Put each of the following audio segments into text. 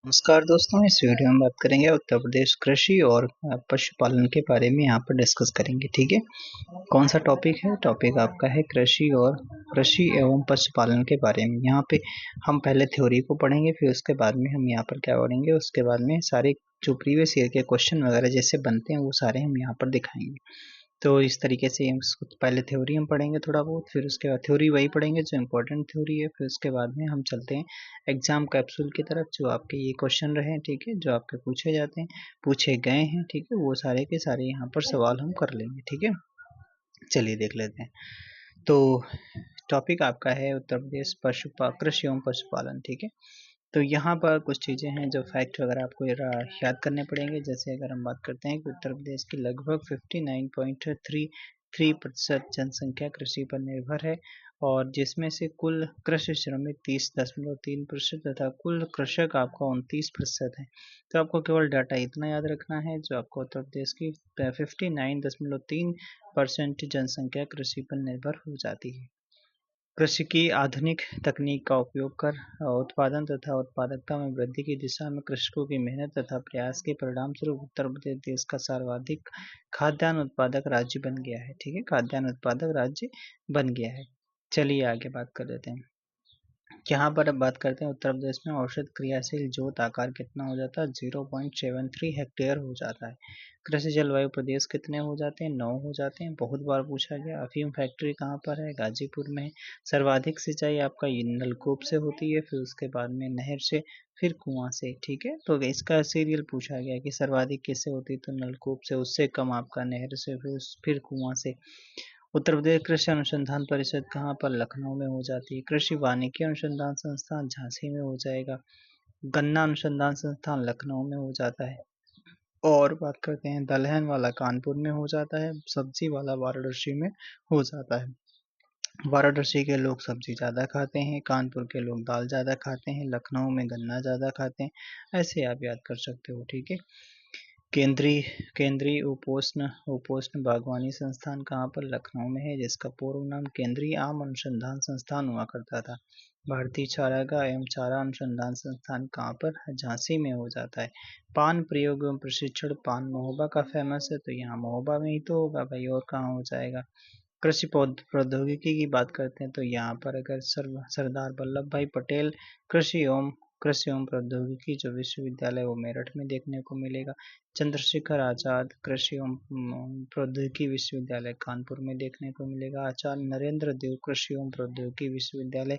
नमस्कार दोस्तों, इस वीडियो में बात करेंगे उत्तर प्रदेश कृषि और पशुपालन के बारे में यहाँ पर डिस्कस करेंगे। ठीक है, कौन सा टॉपिक है? टॉपिक आपका है कृषि एवं पशुपालन के बारे में। यहाँ पे हम पहले थ्योरी को पढ़ेंगे, फिर उसके बाद में हम यहाँ पर क्या पढ़ेंगे, उसके बाद में सारे जो प्रीवियस ईयर के क्वेश्चन वगैरह जैसे बनते हैं वो सारे हम यहाँ पर दिखाएंगे। तो इस तरीके से इसको पहले थ्योरी हम पढ़ेंगे थोड़ा बहुत, फिर उसके बाद थ्योरी वही पढ़ेंगे जो इम्पोर्टेंट थ्योरी है, फिर उसके बाद में हम चलते हैं एग्जाम कैप्सूल की तरफ। जो आपके ये क्वेश्चन रहे हैं, ठीक है, जो आपके पूछे जाते हैं, पूछे गए हैं, ठीक है, वो सारे के सारे यहाँ पर सवाल हम कर लेंगे। ठीक है, चलिए देख लेते हैं। तो टॉपिक आपका है उत्तर प्रदेश कृषि एवं पशुपालन। ठीक है, तो यहाँ पर कुछ चीज़ें हैं जो फैक्ट वगैरह आपको याद करने पड़ेंगे। जैसे अगर हम बात करते हैं कि उत्तर प्रदेश की लगभग 59.33% जनसंख्या कृषि पर निर्भर है, और जिसमें से कुल कृषि श्रमिक 30.3% तथा कुल कृषक आपका 29% है। तो आपको केवल डाटा इतना याद रखना है, जो आपको उत्तर प्रदेश की 59.3% जनसंख्या कृषि पर निर्भर हो जाती है। कृषि की आधुनिक तकनीक का उपयोग कर उत्पादन तथा उत्पादकता में वृद्धि की दिशा में कृषकों की मेहनत तथा प्रयास के परिणामस्वरूप उत्तर प्रदेश देश का सर्वाधिक खाद्यान्न उत्पादक राज्य बन गया है। ठीक है, खाद्यान्न उत्पादक राज्य बन गया है। चलिए आगे बात कर लेते हैं। यहाँ पर अब बात करते हैं उत्तर प्रदेश में औसत क्रियाशील जोत आकार कितना हो जाता है? 0.73 हेक्टेयर हो जाता है। कृषि जलवायु प्रदेश कितने हो जाते हैं? 9 हो जाते हैं। बहुत बार पूछा गया। अफीम फैक्ट्री कहाँ पर है? गाजीपुर में है। सर्वाधिक सिंचाई आपका ये नलकूप से होती है, फिर उसके बाद में नहर से, फिर कुआं से। ठीक है, तो इसका सीरियल पूछा गया कि सर्वाधिक किससे होती है, तो नलकूप से, उससे कम आपका नहर से, फिर कुआं से। उत्तर प्रदेश कृषि अनुसंधान परिषद कहाँ पर? लखनऊ में हो जाती है। कृषि वानिकी अनुसंधान संस्थान झांसी में हो जाएगा। गन्ना अनुसंधान संस्थान लखनऊ में हो जाता है। और बात करते हैं दलहन वाला कानपुर में हो जाता है। सब्जी वाला वाराणसी में हो जाता है। वाराणसी के लोग सब्जी ज़्यादा खाते हैं, कानपुर के लोग दाल ज़्यादा खाते हैं, लखनऊ में गन्ना ज़्यादा खाते हैं। ऐसे आप याद कर सकते हो। ठीक है, केंद्रीय केंद्रीय उपोष्ण उपोष्ण बागवानी संस्थान कहाँ पर? लखनऊ में है, जिसका पूर्व नाम केंद्रीय आम अनुसंधान संस्थान हुआ करता था। भारतीय चारागाह एवं चारा अनुसंधान संस्थान कहाँ पर? झांसी में हो जाता है। पान प्रयोग एवं प्रशिक्षण पान महोबा का फेमस है, तो यहाँ महोबा में ही तो होगा भाई, और कहाँ हो जाएगा। कृषि प्रौद्योगिकी की बात करते हैं, तो यहाँ पर अगर सरदार वल्लभ भाई पटेल कृषि एवं प्रौद्योगिकी जो विश्वविद्यालय वो मेरठ में देखने को मिलेगा। चंद्रशेखर आजाद कृषि एवं प्रौद्योगिकी विश्वविद्यालय कानपुर में देखने को मिलेगा। आचार्य नरेंद्र देव कृषि एवं प्रौद्योगिकी विश्वविद्यालय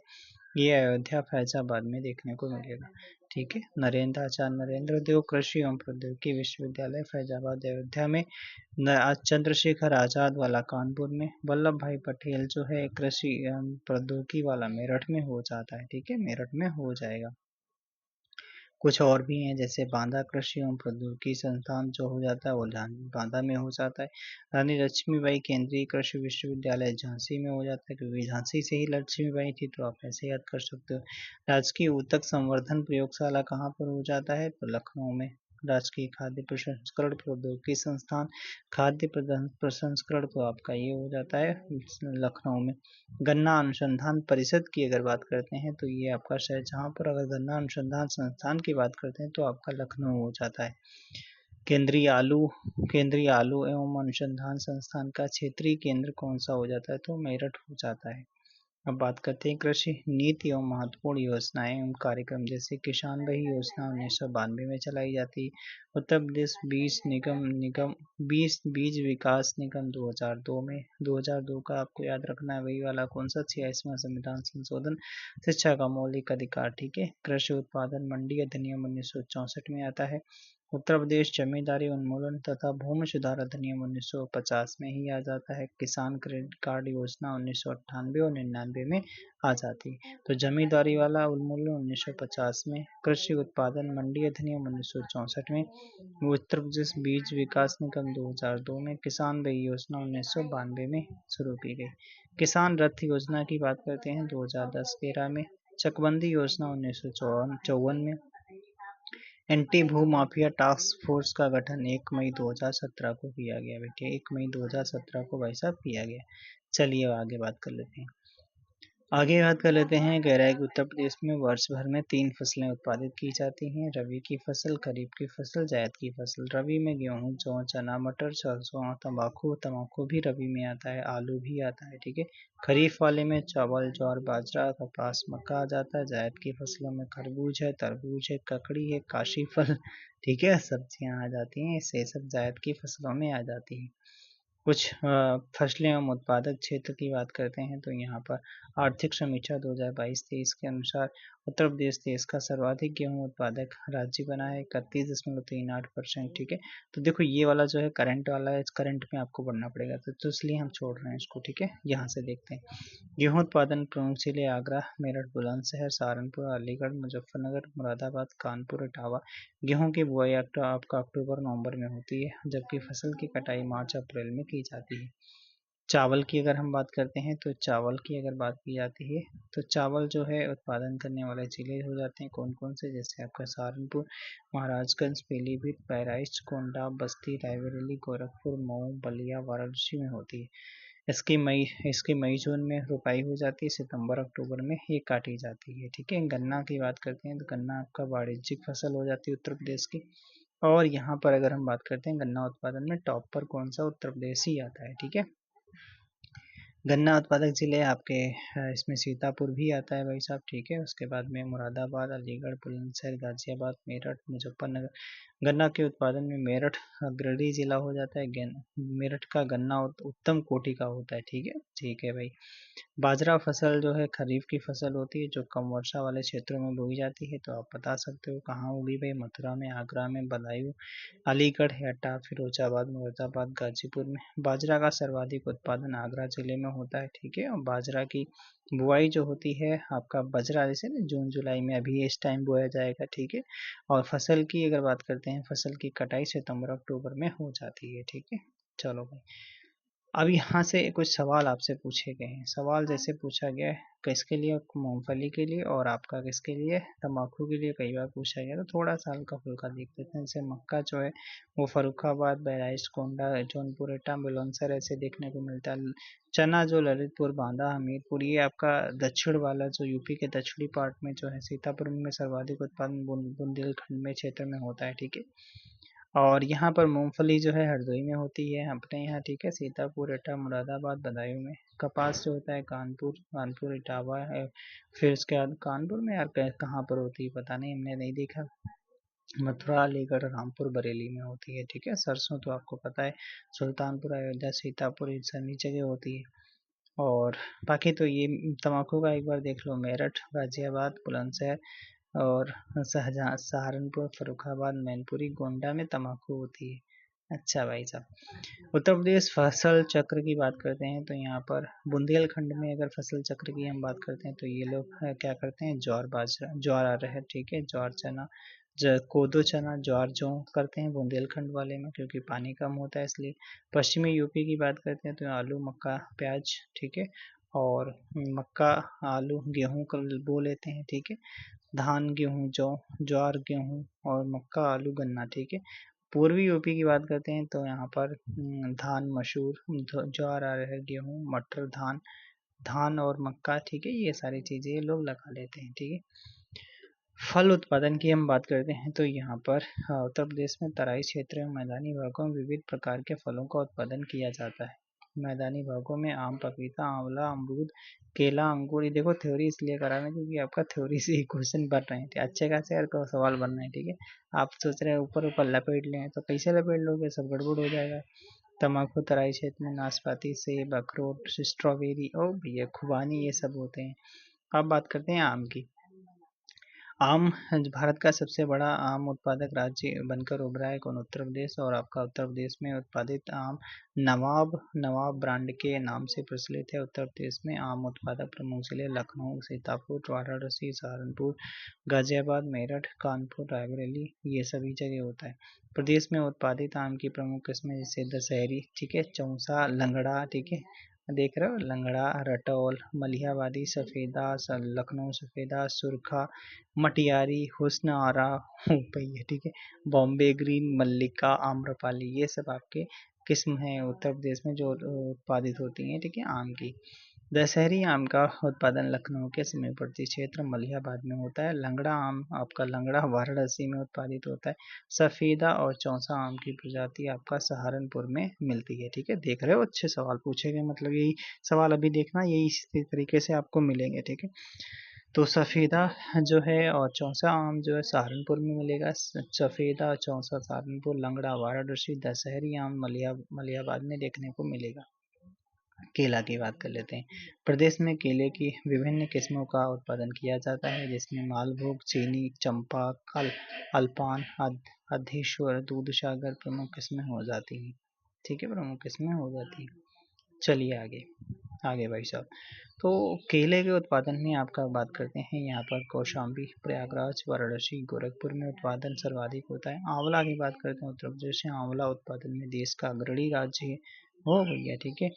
ये अयोध्या फैजाबाद में देखने को मिलेगा। ठीक है, आचार्य नरेंद्र देव कृषि एवं प्रौद्योगिकी विश्वविद्यालय फैजाबाद अयोध्या में, चंद्रशेखर आजाद वाला कानपुर में, वल्लभ भाई पटेल जो है कृषि एवं प्रौद्योगिकी वाला मेरठ में हो जाता है। ठीक है, मेरठ में हो जाएगा। कुछ और भी हैं, जैसे बांदा कृषि एवं प्रौद्योगिकी संस्थान जो हो जाता है वो बांदा में हो जाता है। रानी लक्ष्मीबाई केंद्रीय कृषि विश्वविद्यालय झांसी में हो जाता है, क्योंकि झांसी से ही लक्ष्मीबाई थी, तो आप ऐसे याद कर सकते हो। राजकीय ऊतक संवर्धन प्रयोगशाला कहाँ पर हो जाता है? तो लखनऊ में। राजकीय खाद्य प्रसंस्करण प्रौद्योगिकी संस्थान खाद्य प्रसंस्करण तो आपका ये हो जाता है लखनऊ में। गन्ना अनुसंधान परिषद की अगर बात करते हैं, तो ये आपका शाहजहांपुर। अगर गन्ना अनुसंधान संस्थान की बात करते हैं, तो आपका लखनऊ हो जाता है। केंद्रीय आलू एवं अनुसंधान संस्थान का क्षेत्रीय केंद्र कौन सा हो जाता है? तो मेरठ हो जाता है। अब बात करते हैं कृषि नीति एवं महत्वपूर्ण योजनाएं एवं कार्यक्रम। जैसे किसान रही योजना 1992 में चलाई जाती है। उत्तर प्रदेश बीज विकास निगम 2002 में। 2002 का आपको याद रखना है, वही वाला कौन सा? 86वां संविधान संशोधन, शिक्षा का मौलिक अधिकार। ठीक है, कृषि उत्पादन मंडी अधिनियम 1964 में आता है। उत्तर प्रदेश जमींदारी उन्मूलन तथा भूमि सुधार अधिनियम 1950 में ही आ जाता है। किसान क्रेडिट कार्ड योजना 1998 और 99 में आ जाती है। तो जमींदारी वाला उन्मूलन 1950 में, कृषि उत्पादन मंडी अधिनियम 1964 में, उत्तर प्रदेश बीज विकास निगम 2002 में, किसान रही योजना 1992 में शुरू की गई। किसान रथ योजना की बात करते हैं 2010-13 में। चकबंदी योजना 1954 में। एंटी भू माफिया टास्क फोर्स का गठन 1 मई 2017 को किया गया। बेटे 1 मई 2017 को भाई साहब किया गया। चलिए आगे बात कर लेते हैं। आगे बात कर लेते हैं। कह रहा है कि उत्तर प्रदेश में वर्ष भर में 3 फसलें उत्पादित की जाती हैं। रबी की फसल, खरीफ की फसल, जायद की फसल। रबी में गेहूँ, जौ, चना, मटर, सरसों और तंबाकू। तंबाकू भी रबी में आता है। आलू भी आता है, ठीक है। खरीफ वाले में चावल, ज्वार, बाजरा, कपास, मक्का आ जाता है। जायद की फसलों में खरबूज है, तरबूज है, ककड़ी है, काशी फल, ठीक है, सब्जियां आ जाती हैं। इससे सब जायद की फसलों में आ जाती हैं। कुछ फसलें एवं उत्पादक क्षेत्र की बात करते हैं तो यहाँ पर आर्थिक समीक्षा 2022-23 के अनुसार उत्तर प्रदेश देश का सर्वाधिक गेहूं उत्पादक राज्य बना है, 31.38%, ठीक है। तो देखो ये वाला जो है करंट वाला है, इस करंट में आपको पढ़ना पड़ेगा, तो इसलिए हम छोड़ रहे हैं इसको, ठीक है। यहाँ से देखते हैं। गेहूं उत्पादन प्रमुख जिले आगरा, मेरठ, बुलंदशहर, सहारनपुर, अलीगढ़, मुजफ्फरनगर, मुरादाबाद, कानपुर, इटावा। गेहूं की बुआई आपका अक्टूबर नवंबर में होती है, जबकि फसल की कटाई मार्च अप्रैल में की जाती है। चावल की अगर हम बात करते हैं तो चावल की अगर बात की जाती है तो चावल जो है उत्पादन करने वाले जिले हो जाते हैं कौन कौन से, जैसे आपका सहारनपुर, महाराजगंज, पीलीभीत, बहराइच, गोंडा, बस्ती, रायबरेली, गोरखपुर, मऊ, बलिया, वाराणसी में होती है। इसकी मई जून में रोपाई हो जाती है, सितंबर अक्टूबर में ये काटी जाती है, ठीक है। गन्ना की बात करते हैं तो गन्ना आपका वाणिज्यिक फसल हो जाती है उत्तर प्रदेश की। और यहाँ पर अगर हम बात करते हैं गन्ना उत्पादन में टॉप पर कौन सा, उत्तर प्रदेश ही आता है, ठीक है। गन्ना उत्पादक जिले आपके इसमें सीतापुर भी आता है भाई साहब, ठीक है। उसके बाद में मुरादाबाद, अलीगढ़, बुलंदशहर, गाजियाबाद, मेरठ, मुजफ्फरनगर। गन्ना के उत्पादन में मेरठ अग्रणी जिला हो जाता है। मेरठ का गन्ना उत्तम कोटि का होता है, ठीक है भाई। बाजरा फसल जो है खरीफ की फसल होती है जो कम वर्षा वाले क्षेत्रों में बोई जाती है। तो आप बता सकते हो कहाँ होगी भाई, मथुरा में, आगरा में, बदायूं, अलीगढ़, एटा, फिरोजाबाद, मुरादाबाद, गाजीपुर में। बाजरा का सर्वाधिक उत्पादन आगरा जिले में होता है, ठीक है। और बाजरा की बुआई जो होती है आपका बजरा जैसे ना जून जुलाई में अभी इस टाइम बोया जाएगा, ठीक है। और फसल की अगर बात करते हैं, फसल की कटाई सितंबर अक्टूबर में हो जाती है, ठीक है। चलो भाई, अब यहाँ से कुछ सवाल आपसे पूछे गए हैं। सवाल जैसे पूछा गया है किसके लिए, मूंगफली के लिए, और आपका किसके लिए, तम्बाकू के लिए कई बार पूछा गया, तो थोड़ा सा हल्का फुल्का देख लेते हैं। जैसे मक्का जो है वो फर्रुखाबाद, बहराइच, गोंडा, जौनपुर, एटा, बुलंदशहर ऐसे देखने को मिलता है। चना जो ललितपुर, बांदा, हमीरपुर, ये आपका दक्षिण वाला जो यूपी के दक्षिणी पार्ट में जो है सीतापुर में सर्वाधिक उत्पादन बुंदेलखंड में क्षेत्र में होता है, ठीक है। और यहाँ पर मूंगफली जो है हरदोई में होती है अपने यहाँ, ठीक है। सीतापुर, एटा, मुरादाबाद, बदायूं में। कपास जो होता है कानपुर, इटावा है। फिर उसके बाद कानपुर में यार कहाँ पर होती है पता नहीं, हमने नहीं देखा। मथुरा, अलीगढ़, रामपुर, बरेली में होती है, ठीक है। सरसों तो आपको पता है सुल्तानपुर, अयोध्या, सीतापुर, इन सभी जगह होती है। और बाकी तो ये तम्बाकू का एक बार देख लो, मेरठ, गाजियाबाद, बुलंदशहर और शाहजहाँ, सहारनपुर, फर्रुखाबाद, मैनपुरी, गोंडा में तम्बाकू होती है। अच्छा भाई साहब, उत्तर प्रदेश फसल चक्र की बात करते हैं तो यहाँ पर बुंदेलखंड में अगर फसल चक्र की हम बात करते हैं तो ये लोग क्या करते हैं, ज्वार बाजरा, ज्वार आ रहा है, ठीक है, ज्वार चना, कोदो चना, ज्वार जौ करते हैं बुंदेलखंड वाले में, क्योंकि पानी कम होता है इसलिए। पश्चिमी यूपी की बात करते हैं तो आलू, मक्का, प्याज, ठीक है। और मक्का, आलू, गेहूं का बो लेते हैं, ठीक है। धान, गेहूं, जौ, ज्वार, गेहूं और मक्का, आलू, गन्ना, ठीक है। पूर्वी यूपी की बात करते हैं तो यहाँ पर धान, मसूर, ज्वार आ रहा है, गेहूं, मटर, धान और मक्का, ठीक है। ये सारी चीजें ये लोग लगा लेते हैं, ठीक है। फल उत्पादन की हम बात करते हैं तो यहाँ पर उत्तर प्रदेश में तराई क्षेत्र में मैदानी भागों में विविध प्रकार के फलों का उत्पादन किया जाता है। मैदानी भागों में आम, पपीता, आंवला, अमरूद, केला, अंगूर। ये देखो थ्योरी इसलिए करा रहे हैं क्योंकि आपका थ्योरी से ही क्वेश्चन बन रहे हैं, अच्छे खासे यार का सवाल बन रहे हैं, ठीक है। आप सोच रहे हैं ऊपर ऊपर लपेट लें तो कैसे लपेट लोगे, सब गड़बड़ हो जाएगा। तम्बाकू तराई क्षेत्र में नाशपाती, सेब, अखरोट, स्ट्रॉबेरी, ओ भैया खुबानी, ये सब होते हैं। अब बात करते हैं आम की। आम भारत का सबसे बड़ा आम उत्पादक राज्य बनकर उभरा है कौन, उत्तर प्रदेश। और आपका उत्तर प्रदेश में उत्पादित आम नवाब ब्रांड के नाम से प्रचलित है। उत्तर प्रदेश में आम उत्पादक प्रमुख जिले लखनऊ, सीतापुर, वाराणसी, सहारनपुर, गाजियाबाद, मेरठ, कानपुर, रायबरेली, ये सभी जगह होता है। प्रदेश में उत्पादित आम की प्रमुख किस्में जैसे दशहरी, ठीक है, चौसा, लंगड़ा, ठीक है, देख रहे हो, लंगड़ा, रटौल, मलिहाबादी, सफेदा, लखनऊ सफेदा, सुरखा, मटियारी, हुस्न आरा, भैया, ठीक है, बॉम्बे ग्रीन, मल्लिका, आम्रपाली, ये सब आपके किस्म हैं उत्तर प्रदेश में जो उत्पादित होती हैं, ठीक है, आम की। दशहरी आम का उत्पादन लखनऊ के सीमावर्ती क्षेत्र मलिहाबाद में होता है। लंगड़ा आम आपका लंगड़ा वाराणसी में उत्पादित होता है। सफेदा और चौसा आम की प्रजाति आपका सहारनपुर में मिलती है। ठीक है, देख रहे हो, अच्छे सवाल पूछे गए, मतलब यही सवाल अभी देखना, यही इसी तरीके से आपको मिलेंगे। ठीक है, तो सफेदा जो है और चौसा आम जो है सहारनपुर में मिलेगा। सफेदा चौसा सहारनपुर, लंगड़ा वाराणसी, दशहरी आम मलिहाबाद में देखने को मिलेगा। केला की बात कर लेते हैं। प्रदेश में केले की विभिन्न किस्मों का उत्पादन किया जाता है, जिसमें मालभोग, चीनी, चंपा, अल्पान, अधीश्वर, दूधसागर प्रमुख किस्में हो जाती हैं। ठीक है, प्रमुख किस्में हो जाती हैं। चलिए आगे आगे भाई साहब, तो केले के उत्पादन में आपका बात करते हैं। यहाँ पर कौशाम्बी, प्रयागराज, वाराणसी, गोरखपुर में उत्पादन सर्वाधिक होता है। आंवला की बात करते हैं। उत्तर प्रदेश में आंवला उत्पादन में देश का अग्रणी राज्य है, हो भैया। ठीक है,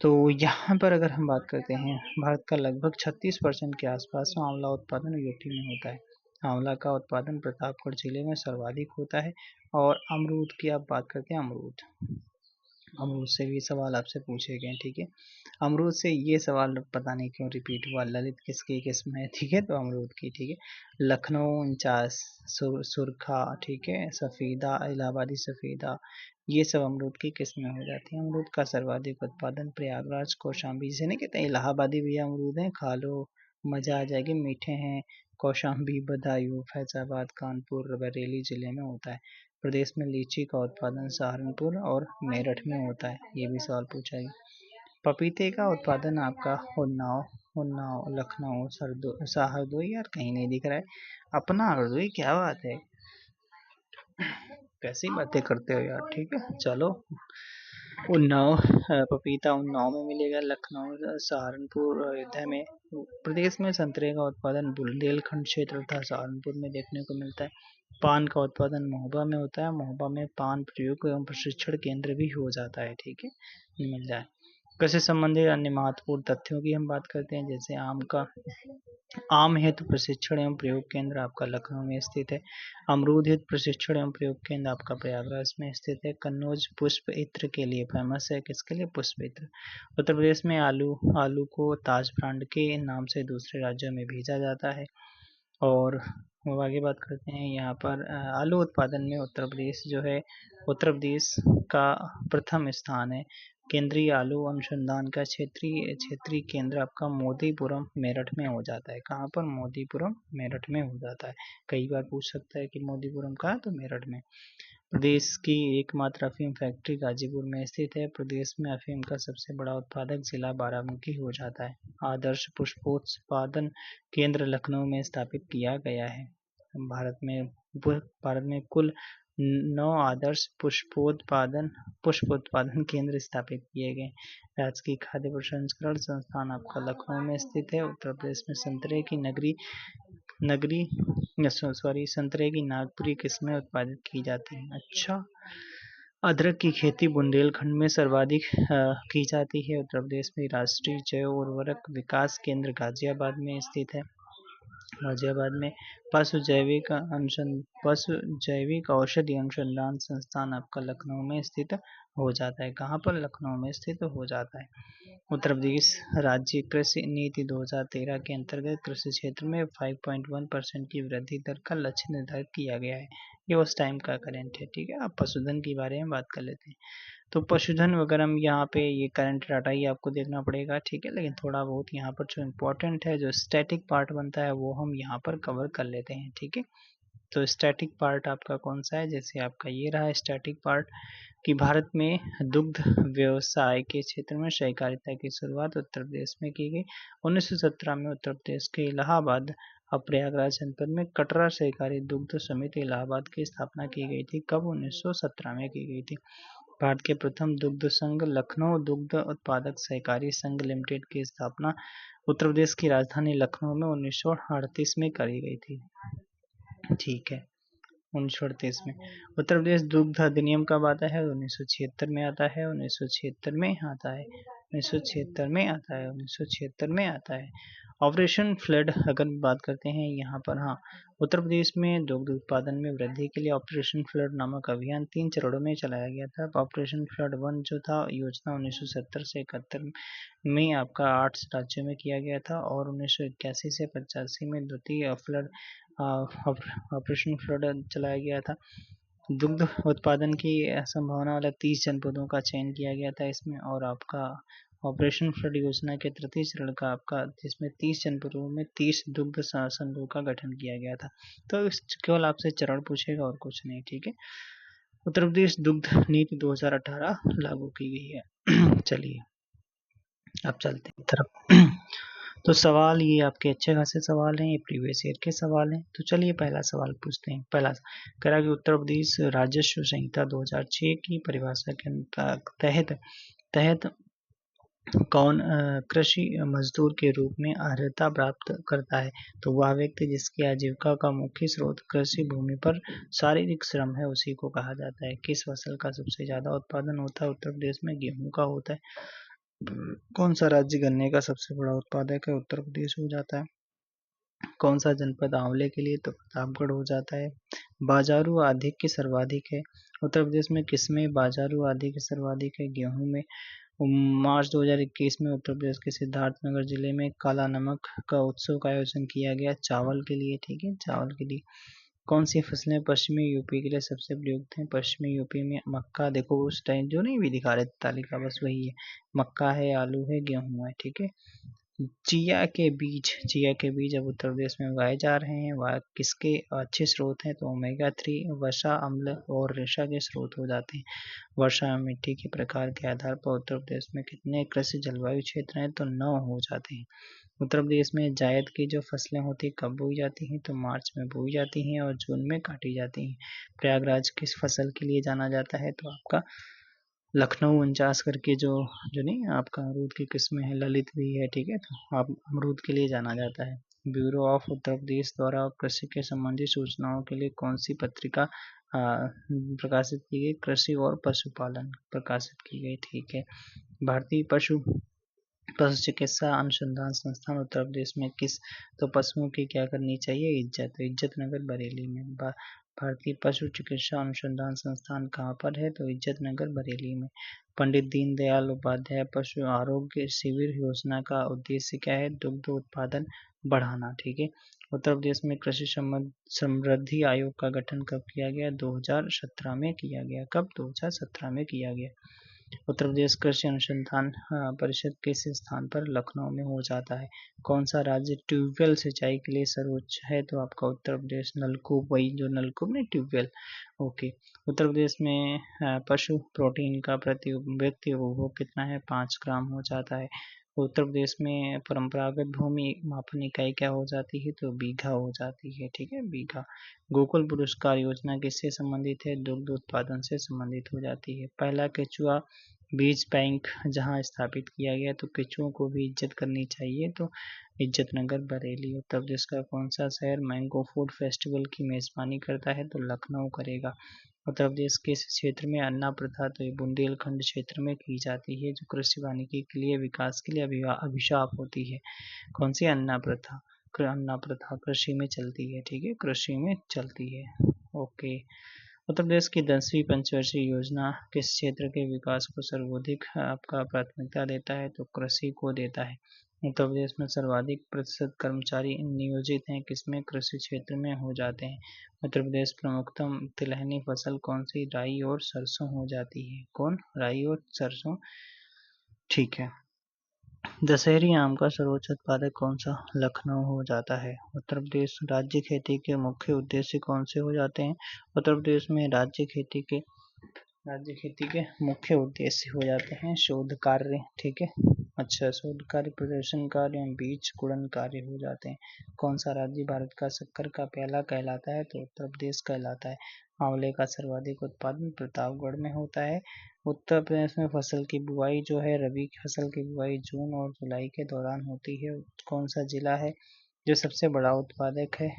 तो यहाँ पर अगर हम बात करते हैं, भारत का लगभग 36% के आसपास में आंवला उत्पादन यूपी में होता है। आंवला का उत्पादन प्रतापगढ़ जिले में सर्वाधिक होता है। और अमरूद की आप बात करते हैं, अमरूद से भी सवाल आपसे पूछे गए। ठीक है, अमरूद से ये सवाल पता नहीं क्यों रिपीट हुआ, ललित किसकी किस्म है? ठीक है, तो अमरूद की। ठीक है, लखनऊ 49, सुरखा, ठीक है, सफ़ेदा, इलाहाबादी सफ़ेदा, ये सब अमरूद की किस्में हो जाती हैं। अमरूद का सर्वाधिक उत्पादन प्रयागराज, कौशाम्बी, जिसे नहीं कहते इलाहाबादी भैया अमरूद हैं, खा लो मज़ा आ जाएगी, मीठे हैं। कौशाम्बी, बदायूं, फैजाबाद, कानपुर, बरेली जिले में होता है। प्रदेश में लीची का उत्पादन सहारनपुर और मेरठ में होता है, ये भी सवाल पूछा गया। पपीते का उत्पादन आपका उन्नाव, लखनऊ, हरदोई, यार कहीं नहीं दिख रहा है अपना हरदोई, क्या बात है, कैसी बातें करते हो यार। ठीक है, चलो उन्नाव, पपीता उन्नाव में मिलेगा, लखनऊ, सहारनपुर, अयोध्या में। प्रदेश में संतरे का उत्पादन बुंदेलखंड क्षेत्र तथा सहारनपुर में देखने को मिलता है। पान का उत्पादन महोबा में होता है। महोबा में पान प्रयोग एवं प्रशिक्षण केंद्र भी हो जाता है। ठीक है, मिल जाए। कृषि संबंधी अन्य महत्वपूर्ण तथ्यों की हम बात करते हैं, जैसे आम हेतु प्रशिक्षण एवं प्रयोग केंद्र आपका लखनऊ में स्थित है। अमरूद हेतु प्रशिक्षण एवं प्रयोग केंद्र आपका प्रयागराज में स्थित है। कन्नौज पुष्प इत्र के लिए फेमस है, किसके लिए? पुष्प इत्र। उत्तर प्रदेश में आलू को ताज ब्रांड के नाम से दूसरे राज्यों में भेजा जाता है। और अब आगे बात करते हैं, यहाँ पर आलू उत्पादन में उत्तर प्रदेश जो है, उत्तर प्रदेश का प्रथम स्थान है। केंद्रीय आलू अनुसंधान का क्षेत्रीय केंद्र आपका मोदीपुरम मेरठ में हो जाता है। कहाँ पर? मोदीपुरम मेरठ में हो जाता है। कई बार पूछ सकता है कि मोदीपुरम कहाँ, तो मेरठ में। प्रदेश की एकमात्र अफीम फैक्ट्री गाजीपुर में स्थित है। प्रदेश में अफीम का सबसे बड़ा उत्पादक जिला बाराबंकी हो जाता है। आदर्श पुष्पोत्पादन केंद्र लखनऊ में स्थापित किया गया है। भारत में कुल 9 आदर्श पुष्पोत्पादन केंद्र स्थापित किए गए। राजकीय खाद्य प्रसंस्करण संस्थान आपका लखनऊ में स्थित है। उत्तर प्रदेश में संतरे की नागपुरी किस्में उत्पादित की जाती हैं। अच्छा, अदरक की खेती बुंदेलखंड में सर्वाधिक की जाती है। उत्तर प्रदेश में राष्ट्रीय जैव उर्वरक विकास केंद्र गाजियाबाद में स्थित है। गाजियाबाद में पशु जैविक औषधि अनुसंधान संस्थान आपका लखनऊ में स्थित हो जाता है। कहाँ पर? लखनऊ में स्थित हो जाता है। उत्तर प्रदेश राज्य कृषि नीति 2013 के अंतर्गत कृषि क्षेत्र में 5.1% की वृद्धि दर का लक्ष्य निर्धारित किया गया है। ये उस टाइम का करंट है। ठीक है, अब पशुधन के बारे में बात कर लेते हैं। तो पशुधन वगैरह हम यहाँ पे ये करंट डाटा ही आपको देखना पड़ेगा। ठीक है, लेकिन थोड़ा बहुत यहाँ पर जो इम्पोर्टेंट है, जो स्टैटिक पार्ट बनता है, वो हम यहाँ पर कवर कर लेते हैं। ठीक है, तो स्टैटिक पार्ट आपका कौन सा है? जैसे आपका ये रहा स्टैटिक पार्ट कि भारत में दुग्ध व्यवसाय के क्षेत्र में सहकारिता की शुरुआत उत्तर प्रदेश में की गई। 1917 में उत्तर प्रदेश के इलाहाबाद और प्रयागराज जनपद में कटरा सहकारी दुग्ध समिति इलाहाबाद की स्थापना की गई थी। कब? 1917 में की गई थी। भारत के प्रथम दुग्ध संघ लखनऊ दुग्ध उत्पादक सहकारी संघ लिमिटेड की स्थापना उत्तर प्रदेश की राजधानी लखनऊ में 1938 में करी गई थी। ठीक है, 1938 में। उत्तर प्रदेश दुग्ध अधिनियम कब आता है? 1976 में आता है। 1976 में आता है। 1976 में आता है। 1976 में आता है। ऑपरेशन फ्लड अगर बात करते हैं यहाँ पर, हाँ, उत्तर प्रदेश में दुग्ध उत्पादन में वृद्धि के लिए ऑपरेशन फ्लड नामक अभियान 3 चरणों में चलाया गया था। ऑपरेशन फ्लड 1 जो था योजना 1970 से 71 में आपका 8 राज्यों में किया गया था, और 1981 से 85 में द्वितीय फ्लड ऑपरेशन फ्लड चलाया गया था। दुग्ध उत्पादन की संभावना वाले 30 जनपदों का चयन किया गया था इसमें, और आपका ऑपरेशन फ्लड योजना के तृतीय चरण का आपका, जिसमें 30 जनपदों में 30 दुग्ध संघों का गठन किया गया था। तो केवल आपसे चरण पूछेगा और कुछ नहीं, ठीक है। उत्तर प्रदेश दुग्ध नीति 2018 लागू की गई है। चलिए अब चलते हैं तरफ। तो सवाल ये आपके अच्छे खासे सवाल हैं, ये प्रीवियस ईयर के सवाल हैं। तो चलिए पहला सवाल पूछते हैं। पहला कह रहा कि उत्तर प्रदेश राजस्व संहिता 2006 की परिभाषा के तहत कौन कृषि मजदूर के रूप में अर्हता प्राप्त करता है? तो वह व्यक्ति जिसकी आजीविका का मुख्य स्रोत कृषि भूमि पर शारीरिक श्रम है, उसी को कहा जाता है। किस फसल का सबसे ज्यादा उत्पादन होता है उत्तर प्रदेश में? गेहूं का होता है। कौन सा राज्य गन्ने का सबसे बड़ा उत्पादक है? उत्तर प्रदेश हो जाता है। कौन सा जनपद आंवले के लिए? तो प्रतापगढ़ हो जाता है। बाजारू अधिक की सर्वाधिक है उत्तर प्रदेश में? किसमें बाजारू अधिक सर्वाधिक है? गेहूं में। मार्च 2021 में उत्तर प्रदेश के सिद्धार्थनगर जिले में काला नमक का उत्सव का आयोजन किया गया, चावल के लिए, ठीक है, चावल के लिए। कौन सी फसलें पश्चिमी यूपी के लिए सबसे प्रयुक्त हैं? पश्चिमी यूपी में मक्का, देखो उस टाइम जो नहीं भी दिखा रहे तालिका, बस वही है, मक्का है, आलू है, गेहूं है, ठीक है। चिया के बीज अब उत्तर प्रदेश में उगाए जा रहे हैं, वह किसके अच्छे स्रोत हैं? तो ओमेगा 3 वसा अम्ल और रेशा के स्रोत हो जाते हैं। वर्षा एवं मिट्टी के प्रकार के आधार पर उत्तर प्रदेश में कितने कृषि जलवायु क्षेत्र हैं? तो 9 हो जाते हैं। उत्तर प्रदेश में जायद की जो फसलें होती हैं कब बोई जाती हैं? तो मार्च में बोई जाती हैं और जून में काटी जाती हैं। प्रयागराज किस फसल के लिए जाना जाता है? तो आपका लखनऊ 49 करके जो जो नहीं आपका अमरूद की किस्में हैं, ललित भी है, ठीक है, तो आप अमरूद के लिए जाना जाता है। ब्यूरो ऑफ उत्तर प्रदेश द्वारा कृषि के संबंधित सूचनाओं के लिए कौन सी पत्रिका प्रकाशित की गई? कृषि और पशुपालन प्रकाशित की गई, ठीक है। भारतीय पशु चिकित्सा अनुसंधान संस्थान उत्तर प्रदेश में किस? तो पशुओं की क्या करनी चाहिए? इज्जत नगर बरेली में। भारतीय पशु चिकित्सा अनुसंधान संस्थान कहाँ पर है? तो इज्जत नगर बरेली में। पंडित दीनदयाल उपाध्याय पशु आरोग्य शिविर योजना का उद्देश्य क्या है? दुग्ध उत्पादन बढ़ाना, ठीक है। उत्तर प्रदेश में कृषि समृद्धि आयोग का गठन कब किया गया? 2017 में किया गया। कब? 2017 में किया गया। उत्तर प्रदेश कृषि अनुसंधान परिषद किस स्थान पर? लखनऊ में हो जाता है। कौन सा राज्य ट्यूबवेल सिंचाई के लिए सर्वोच्च है? तो आपका उत्तर प्रदेश। नलकूप, वही जो नलकूप नहीं, ट्यूबवेल, ओके। उत्तर प्रदेश में पशु प्रोटीन का प्रति व्यक्ति उपभोग कितना है? 5 ग्राम हो जाता है। उत्तर प्रदेश में परंपरागत भूमि मापन इकाई क्या हो जाती है? तो बीघा हो जाती है, ठीक है, बीघा। गोकुल पुरस्कार योजना किससे संबंधित है? दुग्ध उत्पादन से संबंधित हो जाती है। पहला केचुआ बीज बैंक जहां स्थापित किया गया, तो केचुओं को भी इज्जत करनी चाहिए, तो इज्जत नगर बरेली। उत्तर प्रदेश का कौन सा शहर मैंगो फूड फेस्टिवल की मेजबानी करता है? तो लखनऊ करेगा। उत्तर प्रदेश के क्षेत्र में अन्ना प्रथा, तो ये बुंदेलखंड क्षेत्र में की जाती है, जो कृषि वानिकी के लिए विकास के लिए अभिशाप होती है। कौन सी अन्ना प्रथा? अन्ना प्रथा कृषि में चलती है, ठीक है, कृषि में चलती है, ओके। उत्तर प्रदेश की 10वीं पंचवर्षीय योजना किस क्षेत्र के विकास को सर्वाधिक आपका प्राथमिकता देता है? तो कृषि को देता है। उत्तर प्रदेश में सर्वाधिक प्रतिशत कर्मचारी नियोजित हैं किसमें? कृषि क्षेत्र में हो जाते हैं। उत्तर प्रदेश प्रमुखतम तिलहनी फसल कौन सी? राई और सरसों हो जाती है। कौन? राई और सरसों, ठीक है। दशहरी आम का सर्वोच्च उत्पादक कौन सा? लखनऊ हो जाता है। उत्तर प्रदेश राज्य खेती के मुख्य उद्देश्य कौन से हो जाते हैं? उत्तर प्रदेश में राज्य खेती के मुख्य उद्देश्य हो जाते हैं शोध कार्य, ठीक है, अच्छा, शोध कार्य, प्रदर्शन कार्य एवं बीज गुणन कार्य हो जाते हैं। कौन सा राज्य भारत का शक्कर का प्याला कहलाता है? तो उत्तर प्रदेश कहलाता है। आंवले का सर्वाधिक उत्पादन प्रतापगढ़ में होता है। उत्तर प्रदेश में फसल की बुआई जो है, रबी की फसल की बुआई जून और जुलाई के दौरान होती है। कौन सा जिला है जो सबसे बड़ा उत्पादक है?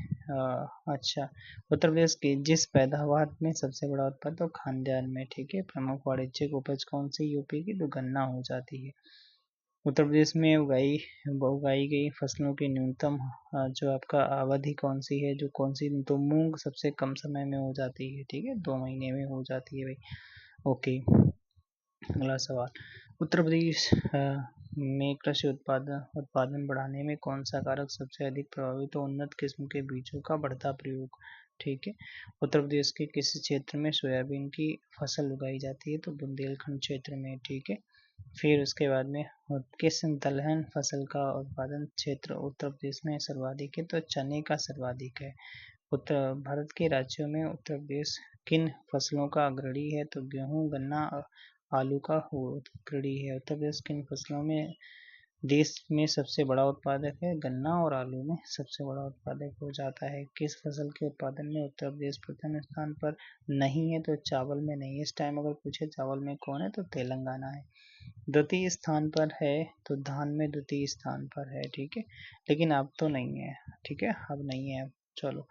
अच्छा, उत्तर प्रदेश की जिस पैदावार में सबसे बड़ा उत्पादक, तो खाद्यान्न में, ठीक है। प्रमुख वाणिज्यिक उपज कौन सी यूपी की? तो गन्ना हो जाती है। उत्तर प्रदेश में उगाई गई फसलों की न्यूनतम जो आपका अवधि कौन सी है, जो कौन सी, तो मूंग सबसे कम समय में हो जाती है, ठीक है, 2 महीने में हो जाती है भाई। ओके, अगला सवाल, उत्तर प्रदेश में कृषि उत्पादन बढ़ाने में कौन सा कारक सबसे अधिक प्रभावित, तो उन्नत किस्म के बीजों का बढ़ता प्रयोग, ठीक है। उत्तर प्रदेश के किस क्षेत्र में सोयाबीन की फसल उगाई जाती है, तो बुंदेलखंड क्षेत्र में, ठीक है। फिर उसके बाद में किस दलहन फसल का उत्पादन क्षेत्र उत्तर प्रदेश में सर्वाधिक है, तो चने का सर्वाधिक है। उत्तर भारत के राज्यों में उत्तर प्रदेश किन फसलों का अग्रणी है, तो गेहूं, गन्ना, आलू का अग्रणी है। उत्तर प्रदेश किन फसलों में देश में सबसे बड़ा उत्पादक है, गन्ना और आलू में सबसे बड़ा उत्पादक हो जाता है। किस फसल के उत्पादन में उत्तर प्रदेश प्रथम स्थान पर नहीं है, तो चावल में नहीं है। इस टाइम अगर पूछे चावल में कौन है, तो तेलंगाना है। द्वितीय स्थान पर है, तो धान में द्वितीय स्थान पर है, ठीक है, लेकिन अब तो नहीं है, ठीक है, अब नहीं है। चलो,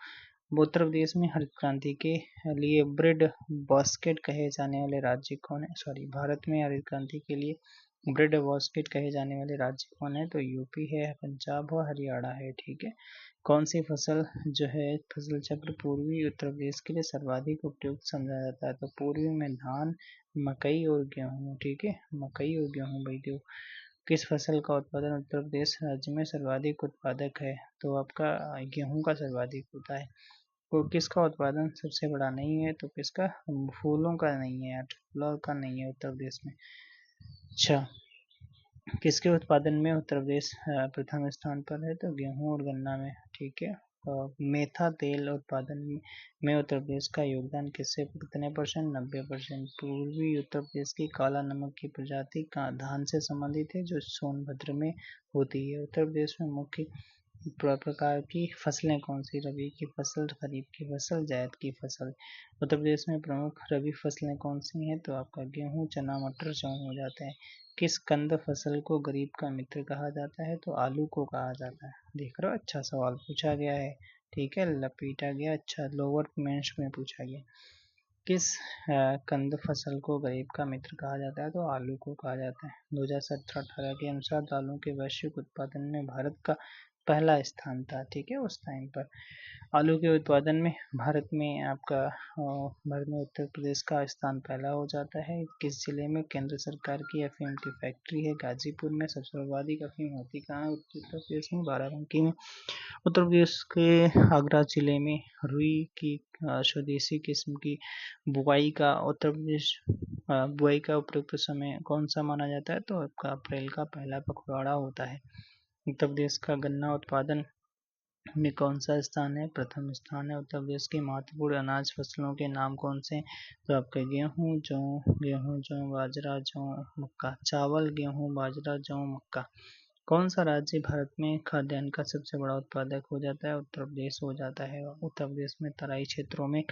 उत्तर प्रदेश में हरित क्रांति के लिए ब्रेड बास्केट कहे जाने वाले राज्य कौन है, सॉरी, भारत में हरित क्रांति के लिए ब्रेड बास्केट कहे जाने वाले राज्य कौन है, तो यूपी है, पंजाब और हरियाणा है, ठीक है। कौन सी फसल जो है फसल चक्र पूर्वी उत्तर प्रदेश के लिए सर्वाधिक उपयुक्त समझा जाता है, तो पूर्वी में धान, मकई और गेहूँ, ठीक है, मकई और गेहूँ भाई। किस फसल का उत्पादन उत्तर प्रदेश राज्य में सर्वाधिक उत्पादक है, तो आपका गेहूं का सर्वाधिक होता है। तो किसका उत्पादन सबसे बड़ा नहीं है, तो किसका, फूलों का नहीं है, फूलों का नहीं है उत्तर प्रदेश में। अच्छा, किसके उत्पादन में उत्तर प्रदेश प्रथम स्थान पर है, तो गेहूं और गन्ना में, ठीक है। मेथा तेल उत्पादन में उत्तर प्रदेश का योगदान किससे कितने परसेंट, 90%। पूर्वी उत्तर प्रदेश की काला नमक की प्रजाति का धान से संबंधित है, जो सोनभद्र में होती है। उत्तर प्रदेश में मुख्य प्रकार की फसलें कौन सी, रबी की फसल, खरीफ की फसल, जायद की फसल। उत्तर प्रदेश में प्रमुख रबी फसलें कौन सी हैं, तो आपका गेहूं, चना, मटर, जौ हो जाते हैं। किस कंद फसल को गरीब का मित्र कहा जाता है, तो आलू को कहा जाता है। देख रहे हो, अच्छा सवाल पूछा गया है, ठीक है, लपेटा गया, अच्छा, लोअर मेंस में पूछा गया। किस कंद फसल को गरीब का मित्र कहा जाता है, तो आलू को कहा जाता है। 2017-18 के अनुसार दालों के वैश्विक उत्पादन में भारत का पहला स्थान था, ठीक है, उस टाइम पर। आलू के उत्पादन में भारत में उत्तर प्रदेश का स्थान पहला हो जाता है। किस जिले में केंद्र सरकार की अफीम की फैक्ट्री है, गाजीपुर में। सबसे सर्वाधिक अफीम होती कहाँ है, उत्तर प्रदेश में, बाराबंकी में। उत्तर प्रदेश के आगरा जिले में रुई की स्वदेशी किस्म की बुआई का उपयुक्त समय कौन सा माना जाता है, तो आपका अप्रैल का पहला पखवाड़ा होता है। उत्तर प्रदेश का गन्ना उत्पादन में कौन सा स्थान है, प्रथम स्थान है। उत्तर प्रदेश की महत्वपूर्ण अनाज फसलों के नाम कौन से, तो आपके गेहूं, जौ, बाजरा, जौ, मक्का। चावल, गेहूं, बाजरा, जौ, मक्का। कौन सा राज्य भारत में खाद्यान्न का सबसे बड़ा उत्पादक हो जाता है, उत्तर प्रदेश हो जाता है। उत्तर प्रदेश में तराई क्षेत्रों में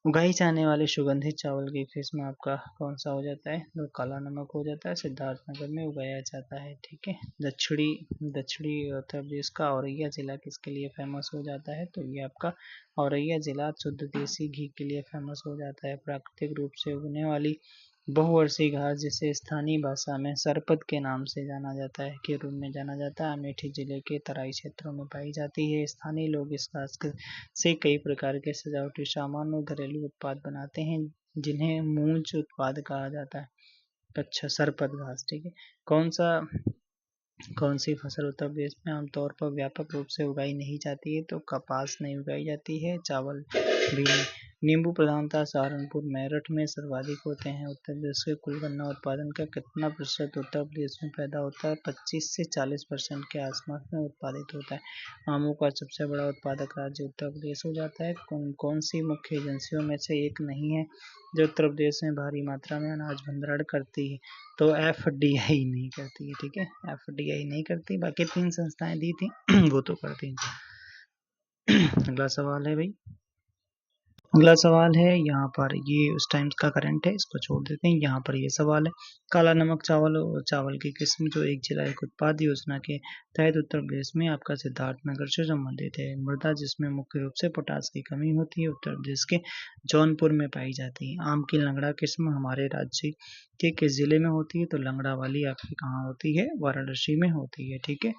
उगाई जाने वाले सुगंधित चावल की किस्म आपका कौन सा हो जाता है, तो काला नमक हो जाता है, सिद्धार्थनगर में उगाया जाता है, ठीक है। दक्षिणी उत्तर प्रदेश का औरैया जिला किसके लिए फेमस हो जाता है, तो ये आपका औरैया जिला शुद्ध देसी घी के लिए फेमस हो जाता है। प्राकृतिक रूप से उगने वाली बहुवर्षीय घास जिसे स्थानीय भाषा में सरपत के नाम से जाना जाता है, के रूप में जाना जाता है, अमेठी जिले के तराई क्षेत्रों में पाई जाती है। स्थानीय लोग इस घास से कई प्रकार के सजावटी सामान और घरेलू उत्पाद बनाते हैं, जिन्हें मूंज उत्पाद कहा जाता है। अच्छा, सरपत घास, ठीक है। कौन सी फसल उत्तर प्रदेश में आमतौर पर व्यापक रूप से उगाई नहीं जाती है, तो कपास नहीं उगाई जाती है, चावल भी नहीं। नींबू प्रधानता सहारनपुर, मेरठ में सर्वाधिक होते हैं। उत्तर प्रदेश के कुल गन्ना उत्पादन का कितना प्रतिशत उत्तर प्रदेश में पैदा होता है, 25 से 40% के आसपास में उत्पादित होता है। आमों का सबसे बड़ा उत्पादक राज्य उत्तर प्रदेश हो जाता है। कौन सी मुख्य एजेंसियों में से एक नहीं है जो उत्तर प्रदेश में भारी मात्रा में अनाज भंडारण करती है, तो एफडीआई नहीं करती है, ठीक है, एफडीआई नहीं करती, बाकी 3 संस्थाएं दी थी वो तो करती हैं। अगला सवाल है भाई, अगला सवाल है यहाँ पर, ये उस टाइम का करंट है, इसको छोड़ देते हैं। यहाँ पर ये सवाल है, काला नमक चावल और चावल की किस्म जो एक जिला एक उत्पाद योजना के तहत उत्तर प्रदेश में आपका सिद्धार्थनगर से संबंधित है। मृदा जिसमें मुख्य रूप से पोटास की कमी होती है उत्तर प्रदेश के जौनपुर में पाई जाती है। आम की लंगड़ा किस्म हमारे राज्य के किस जिले में होती है? तो लंगड़ा वाली आपकी कहाँ होती है? वाराणसी में होती है। ठीक है,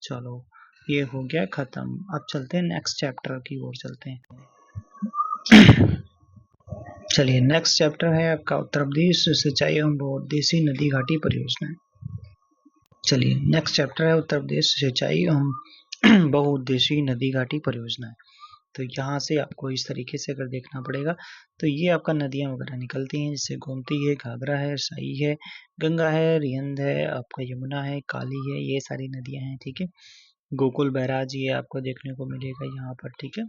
चलो ये हो गया खत्म। अब चलते हैं नेक्स्ट चैप्टर की ओर चलते हैं। चलिए, नेक्स्ट चैप्टर है आपका उत्तर प्रदेश सिंचाई एवं बहुउद्देशीय नदी घाटी परियोजना। चलिए, नेक्स्ट चैप्टर है उत्तर प्रदेश सिंचाई एवं बहुउद्देशीय नदी घाटी परियोजना। तो यहाँ से आपको इस तरीके से अगर देखना पड़ेगा तो ये आपका नदियाँ वगैरह निकलती हैं, जैसे गोमती है, घाघरा है, साई है, गंगा है, रिहंद है, आपका यमुना है, काली है, ये सारी नदियाँ हैं। ठीक है, गोकुल बैराज ये आपको देखने को मिलेगा यहाँ पर। ठीक है,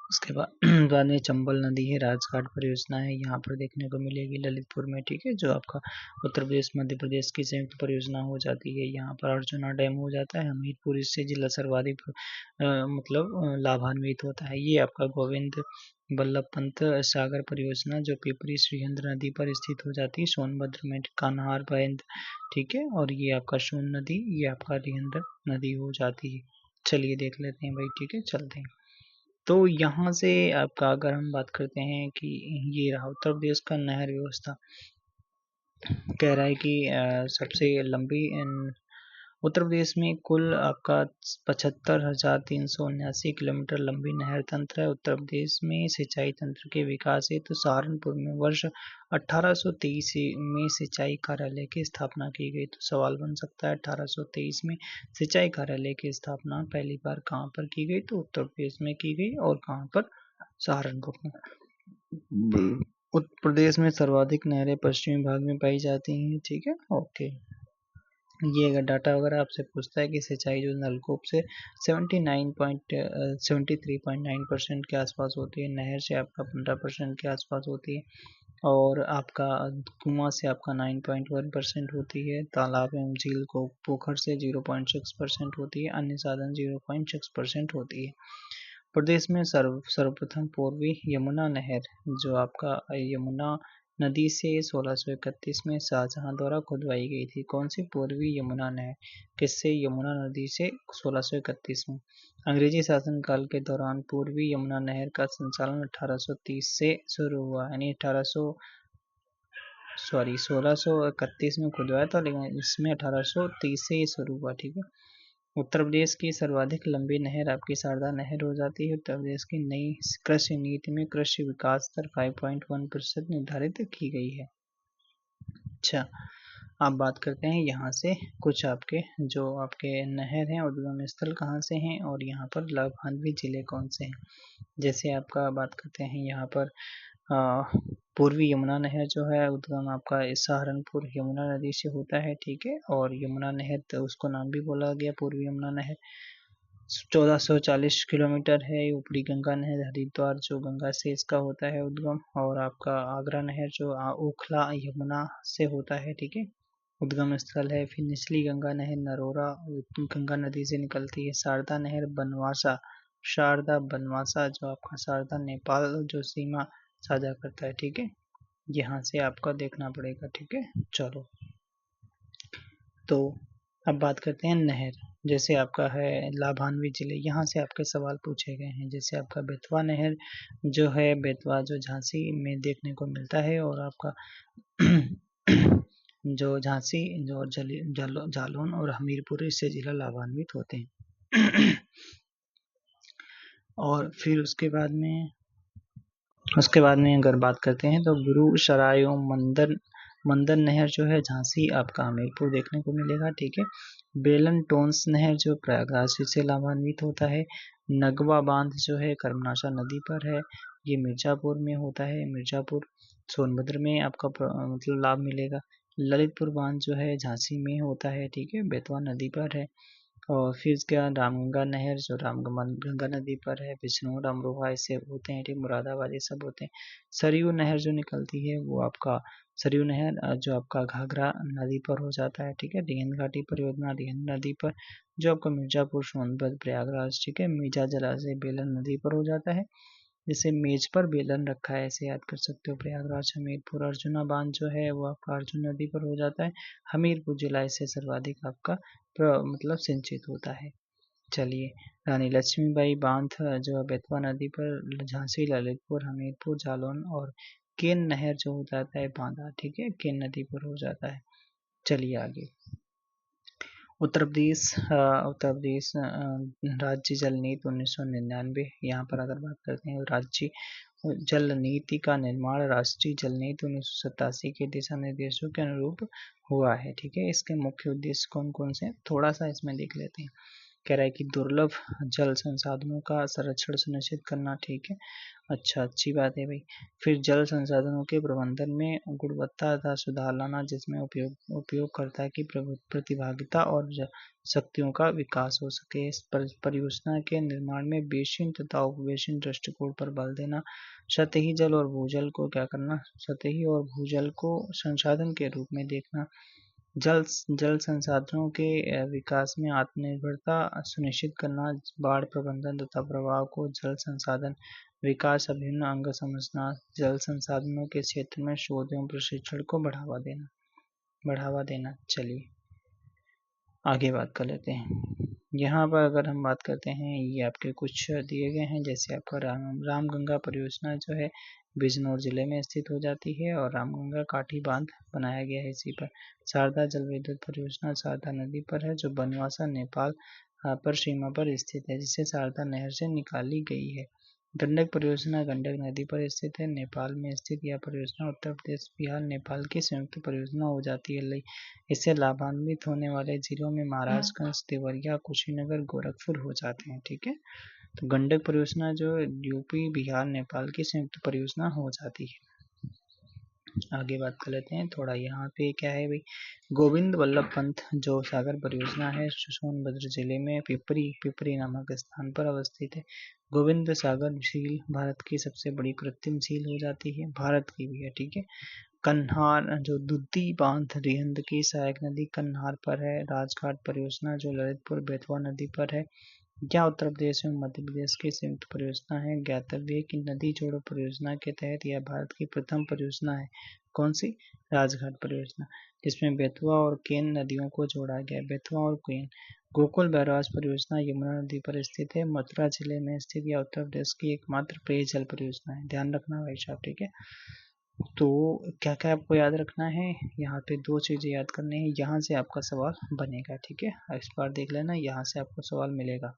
उसके बाद में चंबल नदी है, राजघाट परियोजना है, यहाँ पर देखने को मिलेगी ललितपुर में। ठीक है, जो आपका उत्तर प्रदेश मध्य प्रदेश की संयुक्त परियोजना हो जाती है। यहाँ पर अर्जुना डैम हो जाता है, हमीरपुर इससे जिला सर्वाधिक लाभान्वित होता है। ये आपका गोविंद बल्लभ पंत सागर परियोजना जो पिपरी श्रीहंद्र नदी पर स्थित हो जाती है, सोनभद्र में कान्हार बैंद। ठीक है, और ये आपका सोन नदी, ये आपका रिहंद्र नदी हो जाती है। चलिए देख लेते हैं भाई। ठीक है, चलते हैं। तो यहाँ से आपका अगर हम बात करते हैं कि ये रहा उत्तर प्रदेश का नहर व्यवस्था, कह रहा है कि सबसे लंबी उत्तर प्रदेश में कुल आपका 75,379 किलोमीटर लंबी नहर तंत्र है। उत्तर प्रदेश में सिंचाई तंत्र के विकास हेतु तो सहारनपुर में वर्ष 1823 में सिंचाई कार्यालय की स्थापना की गई। तो सवाल बन सकता है 1823 में सिंचाई कार्यालय की स्थापना पहली बार कहाँ पर की गई? तो उत्तर प्रदेश में की गई। और कहाँ पर? सहारनपुर में। उत्तर प्रदेश में सर्वाधिक नहरें पश्चिमी भाग में पाई जाती हैं। ठीक है, ओके। ये अगर डाटा वगैरह आपसे पूछता है कि सिंचाई जो नलकूप से 73.9% के आसपास होती है, नहर से आपका 15% के आसपास होती है, और आपका कुआं से आपका 9.1% होती है, तालाब एवं झील को पोखर से 0.6% होती है, अन्य साधन 0.6% होती है। प्रदेश में सर्वप्रथम पूर्वी यमुना नहर जो आपका यमुना नदी से 1631 में शाहजहां द्वारा खुदवाई गई थी। कौन सी? पूर्वी यमुना नहर। किससे? यमुना नदी से 1631 में। अंग्रेजी शासनकाल के दौरान पूर्वी यमुना नहर का संचालन 1830 से शुरू हुआ, यानी 1631 में खुदवाया था, लेकिन इसमें 1830 से ये शुरू हुआ। ठीक है, उत्तर प्रदेश की सर्वाधिक लंबी नहर आपकी शारदा नहर हो जाती है। उत्तर प्रदेश की नई कृषि नीति में कृषि विकास दर 5.1% निर्धारित की गई है। अच्छा, आप बात करते हैं यहाँ से कुछ आपके जो आपके नहर हैं, उद्गम स्थल कहाँ से हैं और यहाँ पर लाभान्वित जिले कौन से हैं। जैसे आपका बात करते हैं यहाँ पर पूर्वी यमुना नहर जो है उद्गम आपका सहारनपुर यमुना नदी से होता है। ठीक है, और यमुना नहर तो उसको नाम भी बोला गया पूर्वी यमुना नहर। 1440 किलोमीटर है। ऊपरी गंगा नहर हरिद्वार जो गंगा से इसका होता है उद्गम, और आपका आगरा नहर जो ओखला यमुना से होता है। ठीक है, उद्गम स्थल है। फिर निचली गंगा नहर नरोरा गंगा नदी से निकलती है। शारदा नहर बनवासा, शारदा बनवासा जो आपका शारदा नेपाल जो सीमा साझा करता है। ठीक है, यहाँ से आपका देखना पड़ेगा। ठीक है, चलो तो अब बात करते हैं नहर। जैसे आपका है लाभान्वित जिले, यहाँ से आपके सवाल पूछे गए हैं। जैसे आपका बेतवा नहर जो है, बेतवा जो झांसी में देखने को मिलता है, और आपका जो झांसी जो जालौन और हमीरपुर इससे जिला लाभान्वित होते हैं। और फिर उसके बाद में अगर बात करते हैं तो गुरु सरायों मंदन नहर जो है झांसी आपका हमीरपुर देखने को मिलेगा। ठीक है, बेलन टोन्स नहर जो प्रयागराज से लाभान्वित होता है। नगवा बांध जो है कर्मनाशा नदी पर है, ये मिर्जापुर में होता है। मिर्जापुर सोनभद्र में आपका मतलब लाभ मिलेगा। ललितपुर बांध जो है झांसी में होता है। ठीक है, बेतवा नदी पर है। और फिर उसके बाद रामगंगा नहर जो गंगा नदी पर है। बिजनौर अमरोहा ऐसे होते हैं। ठीक, मुरादाबाद ये सब होते हैं। सरयू नहर जो निकलती है वो आपका सरयू नहर जो आपका घाघरा नदी पर हो जाता है। ठीक है, रिहंद घाटी परियोजना रिहंद नदी पर जो आपका मिर्जापुर सोनभद्र प्रयागराज। ठीक है, मीजा जलाशय बेलन नदी पर हो जाता है। जैसे मेज पर बेलन रखा है, ऐसे याद कर सकते हो। प्रयागराज, हमीरपुर, अर्जुना बांध जो है वो आपका अर्जुन नदी पर हो जाता है। हमीरपुर जिला इससे सर्वाधिक आपका मतलब सिंचित होता है। चलिए, रानी लक्ष्मीबाई बांध जो है बेतवा नदी पर, झांसी, ललितपुर, हमीरपुर, जालौन और केन नहर जो हो जाता है बांधा, ठीक है, केन नदी पर हो जाता है। चलिए आगे, उत्तर प्रदेश राज्य जल नीति 1999, यहाँ पर अगर बात करते हैं राज्य जल नीति का निर्माण राष्ट्रीय जल नीति 1987 के दिशा निर्देशों के अनुरूप हुआ है, ठीक है। इसके मुख्य उद्देश्य कौन कौन से, थोड़ा सा इसमें देख लेते हैं। कह रहा है कि दुर्लभ जल संसाधनों का संरक्षण सुनिश्चित करना, ठीक है, अच्छा, अच्छी बात है भाई। फिर जल संसाधनों के प्रबंधन में गुणवत्ता तथा सुधार लाना, जिसमें उपयोगकर्ता की प्रतिभागिता और शक्तियों का विकास हो सके। इस परियोजना के निर्माण में बेसिन तथा उपवेशन दृष्टिकोण पर बल देना। सतही जल और भूजल को क्या करना, सतही और भूजल को संसाधन के रूप में देखना। जल संसाधनों के विकास में आत्मनिर्भरता सुनिश्चित करना। बाढ़ प्रबंधन तथा प्रवाह को जल संसाधन विकास अभिन्न अंग समझना। जल संसाधनों के क्षेत्र में शोध एवं प्रशिक्षण को बढ़ावा देना। चलिए आगे बात कर लेते हैं। यहाँ पर अगर हम बात करते हैं, ये आपके कुछ दिए गए हैं, जैसे आपका रामगंगा परियोजना जो है बिजनौर जिले में स्थित हो जाती है और रामगंगा काठी बांध बनाया गया है इसी पर। शारदा जल विद्युत परियोजना शारदा नदी पर है, जो बनवासा नेपाल पर सीमा पर स्थित है, जिसे शारदा नहर से निकाली गई है। गंडक परियोजना गंडक नदी पर स्थित है, नेपाल में स्थित यह परियोजना उत्तर प्रदेश, बिहार, नेपाल की संयुक्त परियोजना हो जाती है। इससे लाभान्वित होने वाले जिलों में महाराजगंज, देवरिया, कुशीनगर, गोरखपुर हो जाते हैं, ठीक है। तो गंडक परियोजना जो यूपी, बिहार, नेपाल की संयुक्त परियोजना हो जाती है। आगे बात कर लेते हैं थोड़ा, यहाँ पे क्या है भाई, गोविंद वल्लभ पंत जो सागर परियोजना है सोनभद्र जिले में पिपरी नामक स्थान पर अवस्थित है। गोविंद सागर झील भारत की सबसे बड़ी कृत्रिम झील हो जाती है, भारत की भी है, ठीक है। कन्हार जो दुद्दी बांध रिहंद की सहायक नदी कन्हार पर है। राजघाट परियोजना जो ललितपुर बेतवा नदी पर है। क्या उत्तर प्रदेश एवं मध्य प्रदेश की संयुक्त परियोजना है। ज्ञातव्य है कि नदी जोड़ो परियोजना के तहत यह भारत की प्रथम परियोजना है। कौन सी, राजघाट परियोजना, जिसमें बेतवा और केन नदियों को जोड़ा गया। बेतवा और केन। गोकुल बैराज परियोजना यमुना नदी पर स्थित है, मथुरा जिले में स्थित यह उत्तर प्रदेश की एकमात्र पेयजल परियोजना है। ध्यान रखना भाई साहब, ठीक है। तो क्या क्या आपको याद रखना है, यहाँ पे दो चीजें याद करनी है, यहाँ से आपका सवाल बनेगा, ठीक है। इस बार देख लेना, यहाँ से आपको सवाल मिलेगा।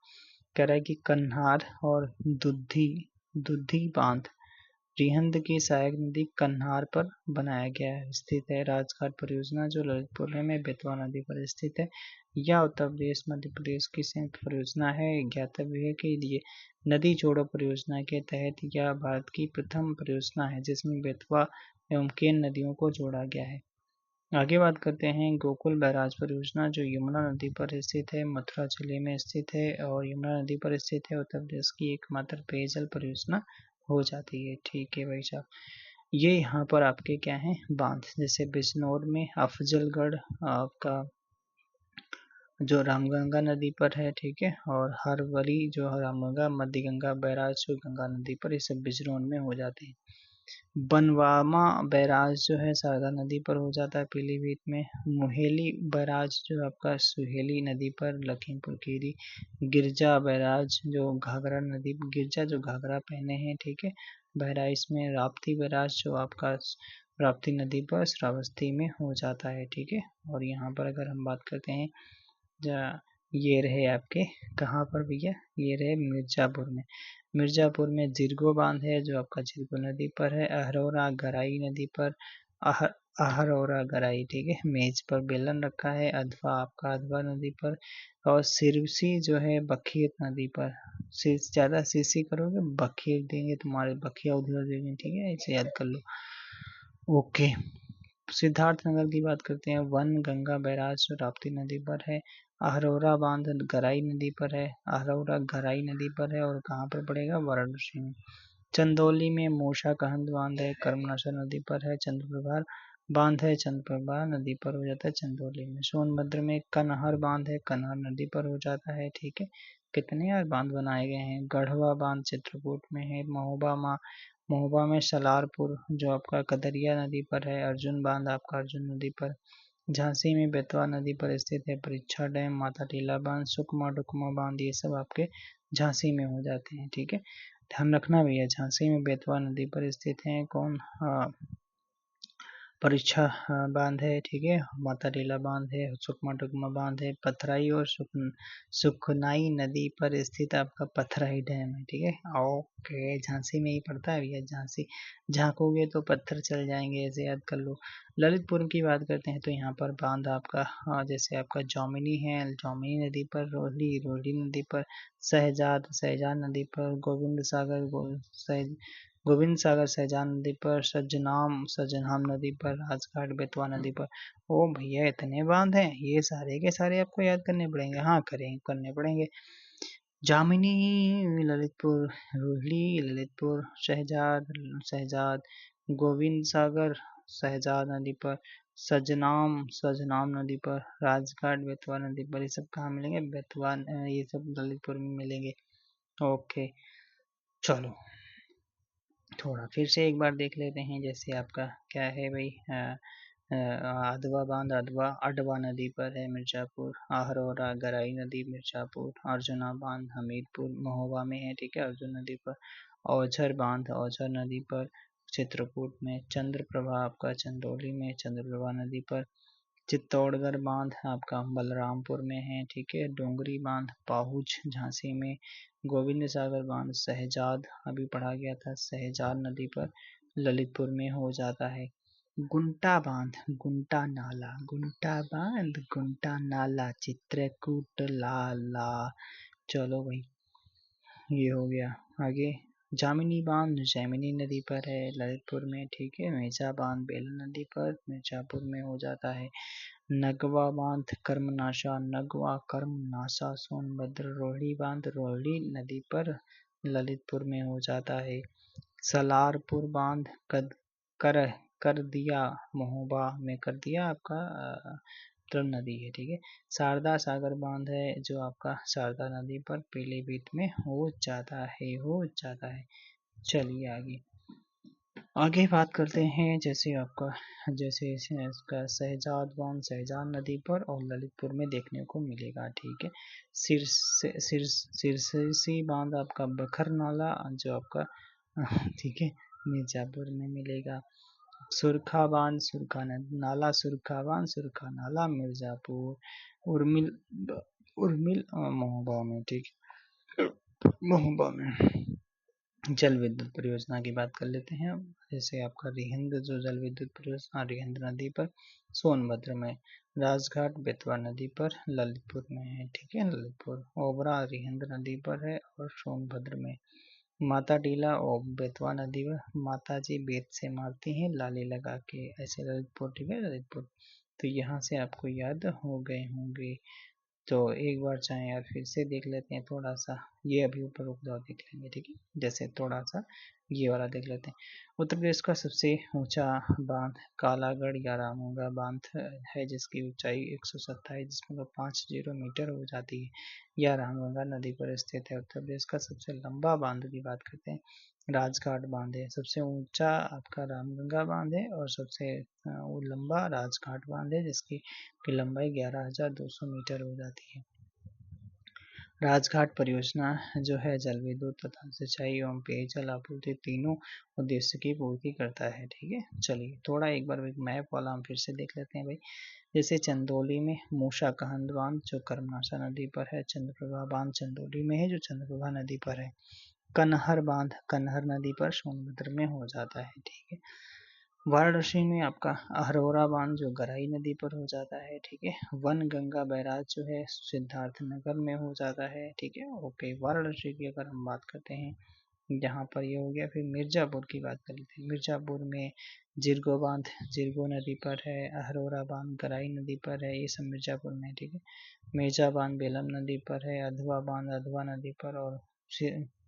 कह रहा है कि कन्हार और दुधी बांध रिहंद की सहायक नदी कन्हार पर बनाया गया है, स्थित है। राजघाट परियोजना जो ललितपुर में बेतवा नदी पर स्थित है, यह उत्तर प्रदेश मध्य प्रदेश की संयुक्त परियोजना है। ज्ञातव्य है कि ये नदी जोड़ो परियोजना के तहत यह भारत की प्रथम परियोजना है, जिसमें बेतवा एवं केन नदियों को जोड़ा गया है। आगे बात करते हैं गोकुल बैराज परियोजना जो यमुना नदी पर स्थित है, मथुरा जिले में स्थित है और यमुना नदी पर स्थित है, उत्तर प्रदेश की एकमात्र पेयजल परियोजना हो जाती है, ठीक है भाई साहब। ये यहाँ पर आपके क्या है, बांध, जैसे बिजनौर में अफजलगढ़ आपका जो रामगंगा नदी पर है, ठीक है, और हरवली जो रामगंगा, मध्य गंगा बैराज जो गंगा नदी पर, ये सब बिजनौर में हो जाते हैं। बनवामा बैराज जो है शारदा नदी पर हो जाता है पीलीभीत में। मुहेली बैराज जो आपका सुहेली नदी पर लखीमपुर खीरी। गिरजा बैराज जो घाघरा नदी, गिरजा जो घाघरा पहने हैं, ठीक है, बहराइच में। राप्ती बैराज जो आपका राप्ती नदी पर श्रावस्ती में हो जाता है, ठीक है। और यहाँ पर अगर हम बात करते हैं, ये रहे आपके कहाँ पर भैया, ये रहे मिर्जापुर में। मिर्जापुर में जिरगो बांध है जो आपका जिरगो नदी पर है। अहरौरा गराई नदी पर, अहरौरा गराई, ठीक है, मेज पर बेलन रखा है। अधवा आपका अधवा नदी पर, और सिरसी जो है बखीर नदी पर। ज्यादा सीसी करोगे बखीर देंगे, तुम्हारे बखिया उधर देंगे, ठीक है, इसे याद कर लो। ओके, सिद्धार्थनगर की बात करते हैं। वन गंगा बैराज जो राप्ती नदी पर है। अहरौरा बांध गराई नदी पर है, अहरौरा गराई नदी पर है, और कहाँ पर पड़ेगा, वाराणसी में। चंदौली में मूषा कहंद बांध है, कर्मनाशा नदी पर है। चंद्रप्रभार बांध है, चंद्रप्रभा नदी पर हो जाता है चंदौली में। सोनभद्र में कनहर बांध है, कनहर नदी पर हो जाता है, ठीक है। कितने यार बांध बनाए गए हैं। गढ़वा बांध चित्रकूट में है। महोबा में सलारपुर जो आपका कदरिया नदी पर है। अर्जुन बांध आपका अर्जुन नदी पर। झांसी में बेतवा नदी पर स्थित है। परीक्षा डैम, माता टीला बांध, सुकमा डुकमा बांध, ये सब आपके झांसी में हो जाते हैं। ठीक है, ध्यान रखना भैया, झांसी में बेतवा नदी पर स्थित है कौन, परीक्षा बांध है। ठीक है, माता टीला बांध है, सुकमा डुकमा बांध है, पथराई और सुखनाई नदी पर स्थित आपका पथराई डैम है। ठीक है, ओके, झांसी में ही पड़ता है भैया। झांसी झांकोगे तो पत्थर चल जाएंगे, ऐसे याद कर लो। ललितपुर की बात करते हैं तो यहाँ पर बांध आपका जैसे आपका जौमिनी है, जौमिनी नदी पर, रोहिली नदी पर, सहजाद नदी पर, गोविंद सागर सहजान नदी पर, सजनाम नदी पर, राजघाट बेतवा नदी पर। ओ भैया, इतने बांध हैं, ये सारे के सारे आपको याद करने पड़ेंगे। हाँ, करने पड़ेंगे। जामिनी, ललितपुर, रोहिली, ललितपुर, सहजाद, गोविंद सागर सहजाद नदी पर, सजनाम नदी पर, राजघाट बेतवा नदी पर। ये सब कहाँ मिलेंगे? बेतवा, ये सब ललितपुर में मिलेंगे। ओके, चलो थोड़ा फिर से एक बार देख लेते हैं। जैसे आपका क्या है भाई, अदवा बांध अडवा नदी पर है, मिर्जापुर। आहरौरा गराई नदी मिर्जापुर। अर्जुना बांध हमीरपुर महोबा में है। ठीक है, अर्जुन नदी पर। औझर बांध औझर नदी पर, चित्रकूट में। चंद्रप्रभा आपका चंदौली में, चंद्रप्रभा नदी पर। चित्तौड़गढ़ बांध आपका बलरामपुर में है। ठीक है, डोंगरी बांध पाहुज झांसी में। गोविंद सागर बांध सहजाद, अभी पढ़ा गया था, सहजाद नदी पर ललितपुर में हो जाता है। गुंटा बांध गुंटा नाला चित्रकूट लाला। चलो भाई, ये हो गया। आगे जामिनी बांध जैमिनी नदी पर है, ललितपुर में। ठीक है, मेजा बांध बेला नदी पर, मिर्जापुर में हो जाता है। नगवा बांध कर्मनाशा सोनभद्र। रोहिणी बांध रोहिणी नदी पर, ललितपुर में हो जाता है। सलारपुर बांध कर दिया महोबा में, कर दिया आपका तरन नदी है। ठीक है, शारदा सागर बांध है जो आपका शारदा नदी पर पीलीभीत में हो जाता है। चलिए आगे बात करते हैं। जैसे इसका सहजाद बांध सहजाद नदी पर और ललितपुर में देखने को मिलेगा। ठीक है, सिरसी बांध आपका बखर नाला जो आपका ठीक है मिर्जापुर में मिलेगा। सुरखा बांध सुरखा नाला मिर्जापुर। उर्मिल महोबा में। ठीक है, महोबा में। जल विद्युत परियोजना की बात कर लेते हैं। जैसे आपका रिहिंद जो जल विद्युत परियोजना रिहिंद नदी पर सोनभद्र में। राजघाट बेतवा नदी पर ललितपुर में है। ठीक है, ललितपुर। ओबरा रिहिंद नदी पर है और सोनभद्र में। माता टीला और बेतवा नदी पर माता जी बेत से मारती हैं लाली लगा के, ऐसे ललितपुर। ठीक है, ललितपुर। तो यहाँ से आपको याद हो गए होंगे। तो एक बार चाहे यार फिर से देख लेते हैं थोड़ा सा, ये अभी ऊपर रुक जाओ देख लेंगे। ठीक है, जैसे थोड़ा सा ये वाला देख लेते हैं। उत्तर प्रदेश का सबसे ऊंचा बांध कालागढ़ या रामगंगा बांध है जिसकी ऊंचाई 127.50 मीटर हो जाती है। यह रामगंगा नदी पर स्थित है। उत्तर प्रदेश का सबसे लंबा बांध की बात करते हैं, राजघाट बांध है। सबसे ऊंचा आपका रामगंगा बांध है और सबसे लंबा राजघाट बांध है जिसकी लंबाई 11,200 मीटर हो जाती है। राजघाट परियोजना जो है जल विद्युत तथा सिंचाई एवं पेयजल आपूर्ति तीनों उद्देश्य की पूर्ति करता है। ठीक है, चलिए थोड़ा एक बार मैप वाला हम फिर से देख लेते हैं भाई। जैसे चंदौली में मूसा कहंद बांध जो कर्मनाशा नदी पर है। चंद्रप्रभा बांध चंदौली में है जो चंद्रप्रभा नदी पर है। कनहर बांध कनहर नदी पर सोनभद्र में हो जाता है। ठीक है, वाराणसी में आपका अहरौरा बांध जो गराई नदी पर हो जाता है। ठीक है, वन गंगा बैराज जो है सिद्धार्थनगर में हो जाता है। ठीक है, ओके। वाराणसी की अगर हम बात करते हैं यहाँ पर ये हो गया। फिर मिर्जापुर की बात कर लेते हैं। मिर्जापुर में जिरगो बांध जिरगो नदी पर है। अहरौरा बांध गराई नदी पर है, ये सब मिर्जापुर में। ठीक है, मेजा बांध बेलम नदी पर है। अधवा बांध अधवा नदी पर और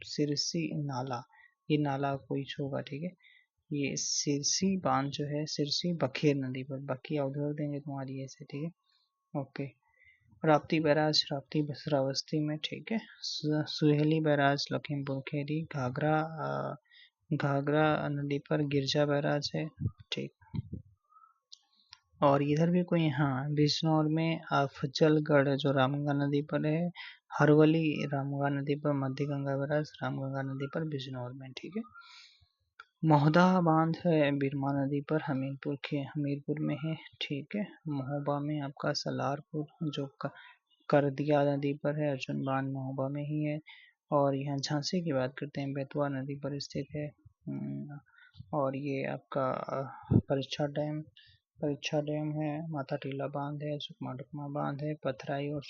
सिरसी नाला, ये नाला कोई होगा। ठीक है, ये सिरसी बांध जो है सिरसी बखेर नदी पर, बखिया उधर देंगे तुम्हारी ऐसे। ठीक है, ओके। राप्ती बैराज राप्ती श्रावस्ती में, ठीक है। सुहेली बैराज लखीमपुर खीरी। घाघरा नदी पर गिरजा बैराज है, ठीक। और इधर भी कोई, हाँ, बिजनौर में अफजलगढ़ जो रामगंगा नदी पर है। हरवली रामगंगा नदी पर मध्य गंगा बैराज रामगंगा नदी पर बिजनौर में, ठीक है। महोदा बांध है बिरमा नदी पर हमीरपुर में है, ठीक है। महोबा में आपका सलारपुर जो करदिया नदी पर है, अर्जुन बांध महोबा में ही है। और यहाँ झांसी की बात करते हैं, बेतवा नदी पर स्थित है। और ये आपका परीक्षा डैम है। माता टीला बांध है, सुकमा डुकमा बांध है, पथराई और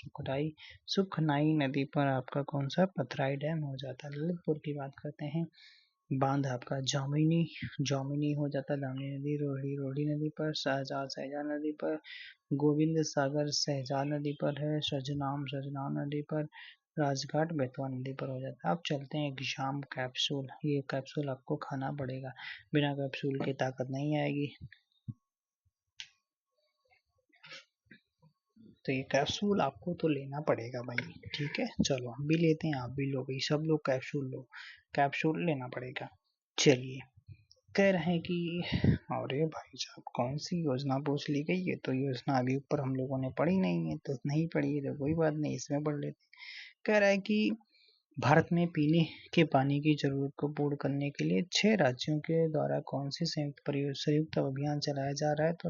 सुखनाई नदी पर आपका कौन सा पथराई डैम हो जाता है। ललितपुर की बात करते हैं, बांध आपका जामिनी हो जाता है। दामनी नदी रोहिणी नदी पर, सहजार नदी पर, गोविंद सागर सहजार नदी पर है। सजनाम नदी पर, राजघाट बेतवा नदी पर हो जाता है। अब चलते हैं एग्जाम कैप्सूल। ये कैप्सूल आपको खाना पड़ेगा, बिना कैप्सूल के ताकत नहीं आएगी। तो ये कैप्सूल आपको तो लेना पड़ेगा भाई, ठीक है। चलो हम भी लेते हैं, आप भी लो भाई, सब लोग कैप्सूल लो, कैप्सूल लेना पड़ेगा। चलिए, कह रहे हैं कि अरे भाई साहब कौन सी योजना पूछ ली गई है, तो योजना अभी ऊपर हम लोगों ने पढ़ी नहीं है, तो नहीं पढ़ी है तो कोई बात नहीं, इसमें पढ़ लेते। कह रहा है कि भारत में पीने के पानी की जरूरत को पूर्ण करने के लिए 6 राज्यों के द्वारा कौन सी संयुक्त अभियान चलाया जा रहा है। तो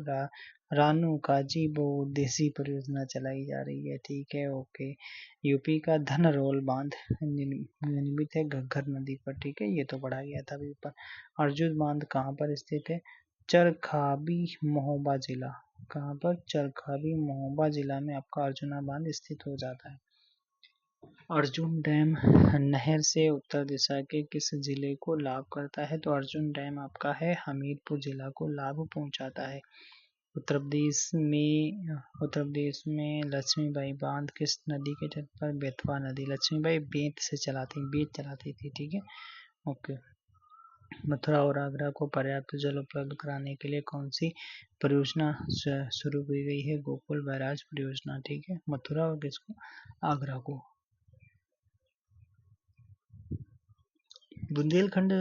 रानू काजी बहुउद्देशीय परियोजना चलाई जा रही है, ठीक है, ओके। यूपी का धनरोल बांध निर्मित है घग्गर नदी पर, ठीक है, ये तो पढ़ा गया था अभी ऊपर। अर्जुन बांध कहाँ पर स्थित है, चरखाबी महोबा जिला। कहाँ पर, चरखाबी महोबा जिला में आपका अर्जुना बांध स्थित हो जाता है। अर्जुन डैम नहर से उत्तर दिशा के किस जिले को लाभ करता है। तो अर्जुन डैम आपका है हमीरपुर जिला को लाभ पहुंचाता है। उत्तर प्रदेश में लक्ष्मीबाई बांध किस नदी के तट पर, बेतवा नदी। लक्ष्मीबाई बेत चलाती थी, ठीक है, ओके। मथुरा और आगरा को पर्याप्त जल उपलब्ध कराने के लिए कौन सी परियोजना शुरू की गई है। गोकुल बैराज परियोजना, ठीक है। मथुरा और किसको, आगरा को। बुंदेलखंड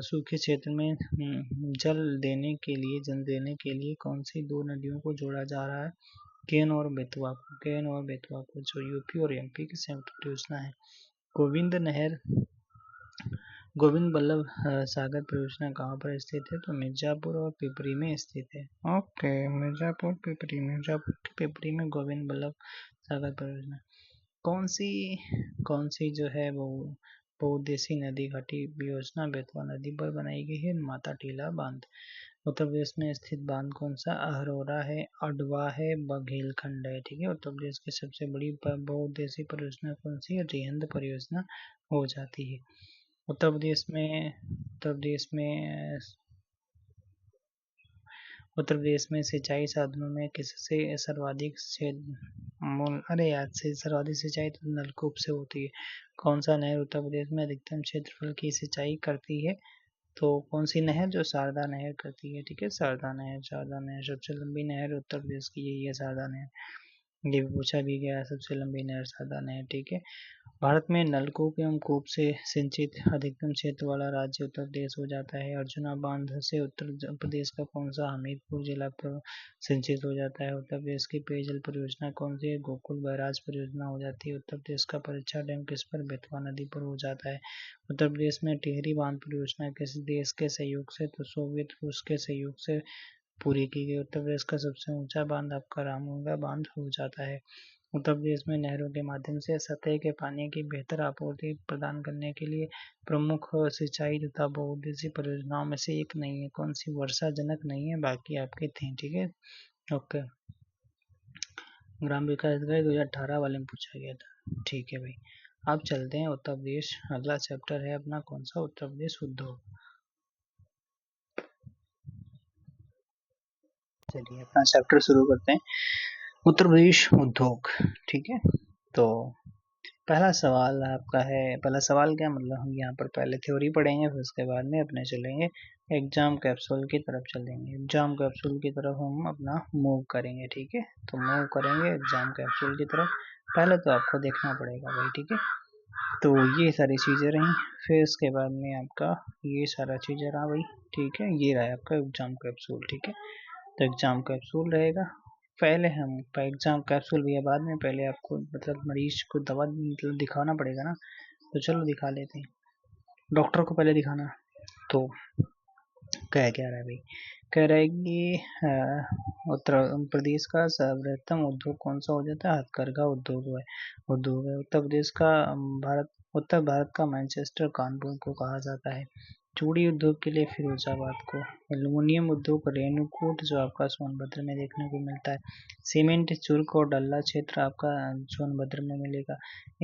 सूखे क्षेत्र में जल देने के लिए कौन सी 2 नदियों को जोड़ा जा रहा है। केन और बेतवा को जो यूपी और एमपी की संयुक्त परियोजना है। गोविंद बल्लभ सागर परियोजना कहाँ पर स्थित है। तो मिर्जापुर और पिपरी में स्थित है, ओके। मिर्जापुर पिपरी में गोविंद बल्लभ सागर परियोजना। कौन सी जो है वो बहुउद्देशीय नदी घाटी योजना बेतवा नदी पर बनाई गई है। माता टीला बांध। उत्तर प्रदेश में स्थित बांध कौन सा, अहरोरा है, अडवा है, बघेलखंड है, ठीक है। उत्तर प्रदेश की सबसे बड़ी बहुउद्देशीय परियोजना कौन सी है, रिहंद परियोजना हो जाती है। उत्तर प्रदेश में सिंचाई साधनों में किससे सर्वाधिक सर्वाधिक सिंचाई तो नलकूप से होती है। कौन सा नहर उत्तर प्रदेश में अधिकतम क्षेत्रफल की सिंचाई करती है। तो कौन सी नहर, जो शारदा नहर करती है, ठीक है, शारदा नहर सबसे लंबी नहर उत्तर प्रदेश की यही है, शारदा नहर। ये भी पूछा भी गया है, सबसे लंबी नहर शारदा नहर, ठीक है। भारत में नलकूप एवं कूप से सिंचित अधिकतम क्षेत्र वाला राज्य उत्तर प्रदेश हो जाता है। अर्जुना बांध से उत्तर प्रदेश का कौन सा हमीरपुर जिला पर सिंचित हो जाता है। उत्तर प्रदेश की पेयजल परियोजना कौन सी है, गोकुल बैराज परियोजना हो जाती है। उत्तर प्रदेश का परीक्षा डैम किस पर, बेतवा नदी पर हो जाता है। उत्तर प्रदेश में टिहरी बांध परियोजना किस देश के सहयोग से, तो सोवियत रूस के सहयोग से पूरी की गई। उत्तर प्रदेश का सबसे ऊंचा बांध आपका रामगंगा बांध हो जाता है। उत्तर प्रदेश में नहरों के माध्यम से सतह के पानी की बेहतर आपूर्ति प्रदान करने के लिए प्रमुख सिंचाई तथा बहुउद्देशीय परियोजनाओं में से एक नहीं है। कौन सी, वर्षाजनक नहीं है, बाकी आपके थे, ठीक है, ओके। ग्राम विकास अधिकारी 2018 वाले में पूछा गया था, ठीक है भाई। अब चलते हैं उत्तर प्रदेश, अगला चैप्टर है अपना कौन सा, उत्तर प्रदेश उद्योग। चलिए अपना चैप्टर शुरू करते हैं, उत्तर प्रदेश उद्योग, ठीक है। तो पहला सवाल आपका है, पहला सवाल क्या मतलब हम यहाँ पर पहले थ्योरी पढ़ेंगे, फिर उसके बाद में अपने चलेंगे एग्जाम कैप्सूल की तरफ चलेंगे। एग्जाम कैप्सूल की तरफ हम अपना मूव करेंगे, ठीक है। तो मूव करेंगे एग्जाम कैप्सूल की तरफ। पहले तो आपको देखना पड़ेगा भाई, ठीक है। तो ये सारी चीज़ें रहीं, फिर उसके बाद में आपका ये सारा चीज़ें रहा भाई, ठीक है। ये रहा आपका एग्जाम कैप्सूल, ठीक है। तो एग्जाम कैप्सूल रहेगा। पहले हम एग्जाम कैप्सूल भी है बाद में, पहले आपको मतलब मरीज को दवा मतलब दिखाना पड़ेगा ना, तो चलो दिखा लेते हैं। डॉक्टर को पहले दिखाना। तो क्या रहा है भाई, कह रहा है कि उत्तर प्रदेश का सर्वबृहत्तम उद्योग कौन सा हो जाता है, हथकरघा उद्योग है। उत्तर प्रदेश का उत्तर भारत का मैनचेस्टर कानपुर को कहा जाता है। चूड़ी उद्योग के लिए फिरोजाबाद को। एल्युमिनियम उद्योग रेणुकूट जो आपका सोनभद्र में देखने को मिलता है। सीमेंट चुर्क और डल्ला क्षेत्र आपका सोनभद्र में मिलेगा।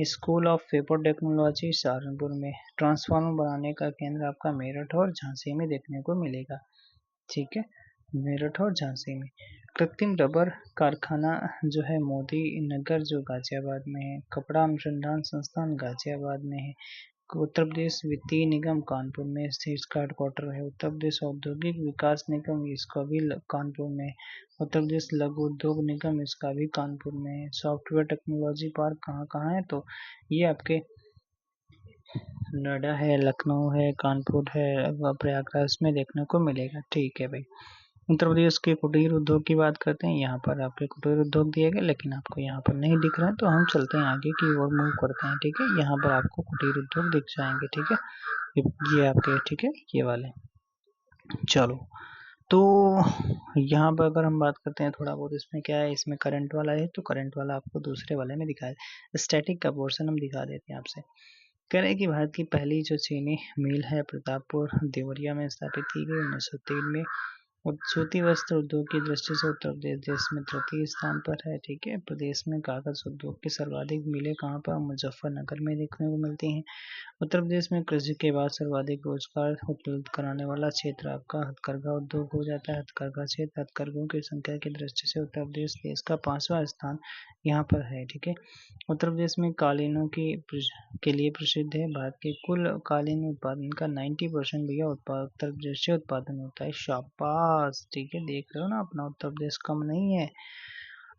School of paper technology Saharanpur में। ट्रांसफार्मर बनाने का केंद्र आपका मेरठ और झांसी में देखने को मिलेगा, ठीक है। मेरठ और झांसी में। कृत्रिम रबर कारखाना जो है मोदी नगर जो गाजियाबाद में है। कपड़ा अनुसंधान संस्थान गाजियाबाद में है। उत्तर प्रदेश वित्तीय निगम कानपुर में स्थित, इसका हेडक्वार्टर है। उत्तर प्रदेश औद्योगिक विकास निगम इसका भी कानपुर में है। उत्तर प्रदेश लघु उद्योग निगम इसका भी कानपुर में है। सॉफ्टवेयर टेक्नोलॉजी पार्क कहाँ कहाँ है, तो ये आपके नोएडा है, लखनऊ है, कानपुर है, प्रयागराज में देखने को मिलेगा, ठीक है भाई। उत्तर प्रदेश के कुटीर उद्योग की बात करते हैं। यहाँ पर आपके कुटीर उद्योग दिए गए, लेकिन आपको यहाँ पर नहीं दिख रहा है, तो हम चलते हैं आगे की ओर मूव करते हैं, ठीक है। यहाँ पर आपको कुटीर उद्योग दिख जाएंगे, ठीक है। ये आपके, ठीक है, ये वाले। चलो, तो यहाँ पर अगर हम बात करते हैं थोड़ा बहुत, इसमें क्या है, इसमें करंट वाला है, तो करंट वाला आपको दूसरे वाले में दिखाया। स्टैटिक का पोर्शन हम दिखा देते हैं आपसे। कह रहे हैं कि भारत की पहली जो चीनी मिल है प्रतापपुर देवरिया में स्थापित की गई 1903 में। सूती वस्त्र उद्योग की दृष्टि से उत्तर प्रदेश देश में तृतीय स्थान पर है, ठीक है। प्रदेश में कागज उद्योग की सर्वाधिक मिलें कहाँ पर, मुजफ्फरनगर में देखने को मिलती हैं। उत्तर प्रदेश में कृषि के बाद सर्वाधिक रोजगार उपलब्ध कराने वाला क्षेत्र आपका हथकरघा उद्योग हो जाता है। हथकरघा क्षेत्र हथकरघों की संख्या की दृष्टि से उत्तर प्रदेश देश का 5वां स्थान यहाँ पर है, ठीक है। उत्तर प्रदेश में कालीनों के लिए प्रसिद्ध है। भारत के कुल कालीन उत्पादन का 90% भैया उत्तर प्रदेश से उत्पादन होता है। शाबाश, ठीक है। देख रहे हो ना, अपना उत्तर प्रदेश कम नहीं है।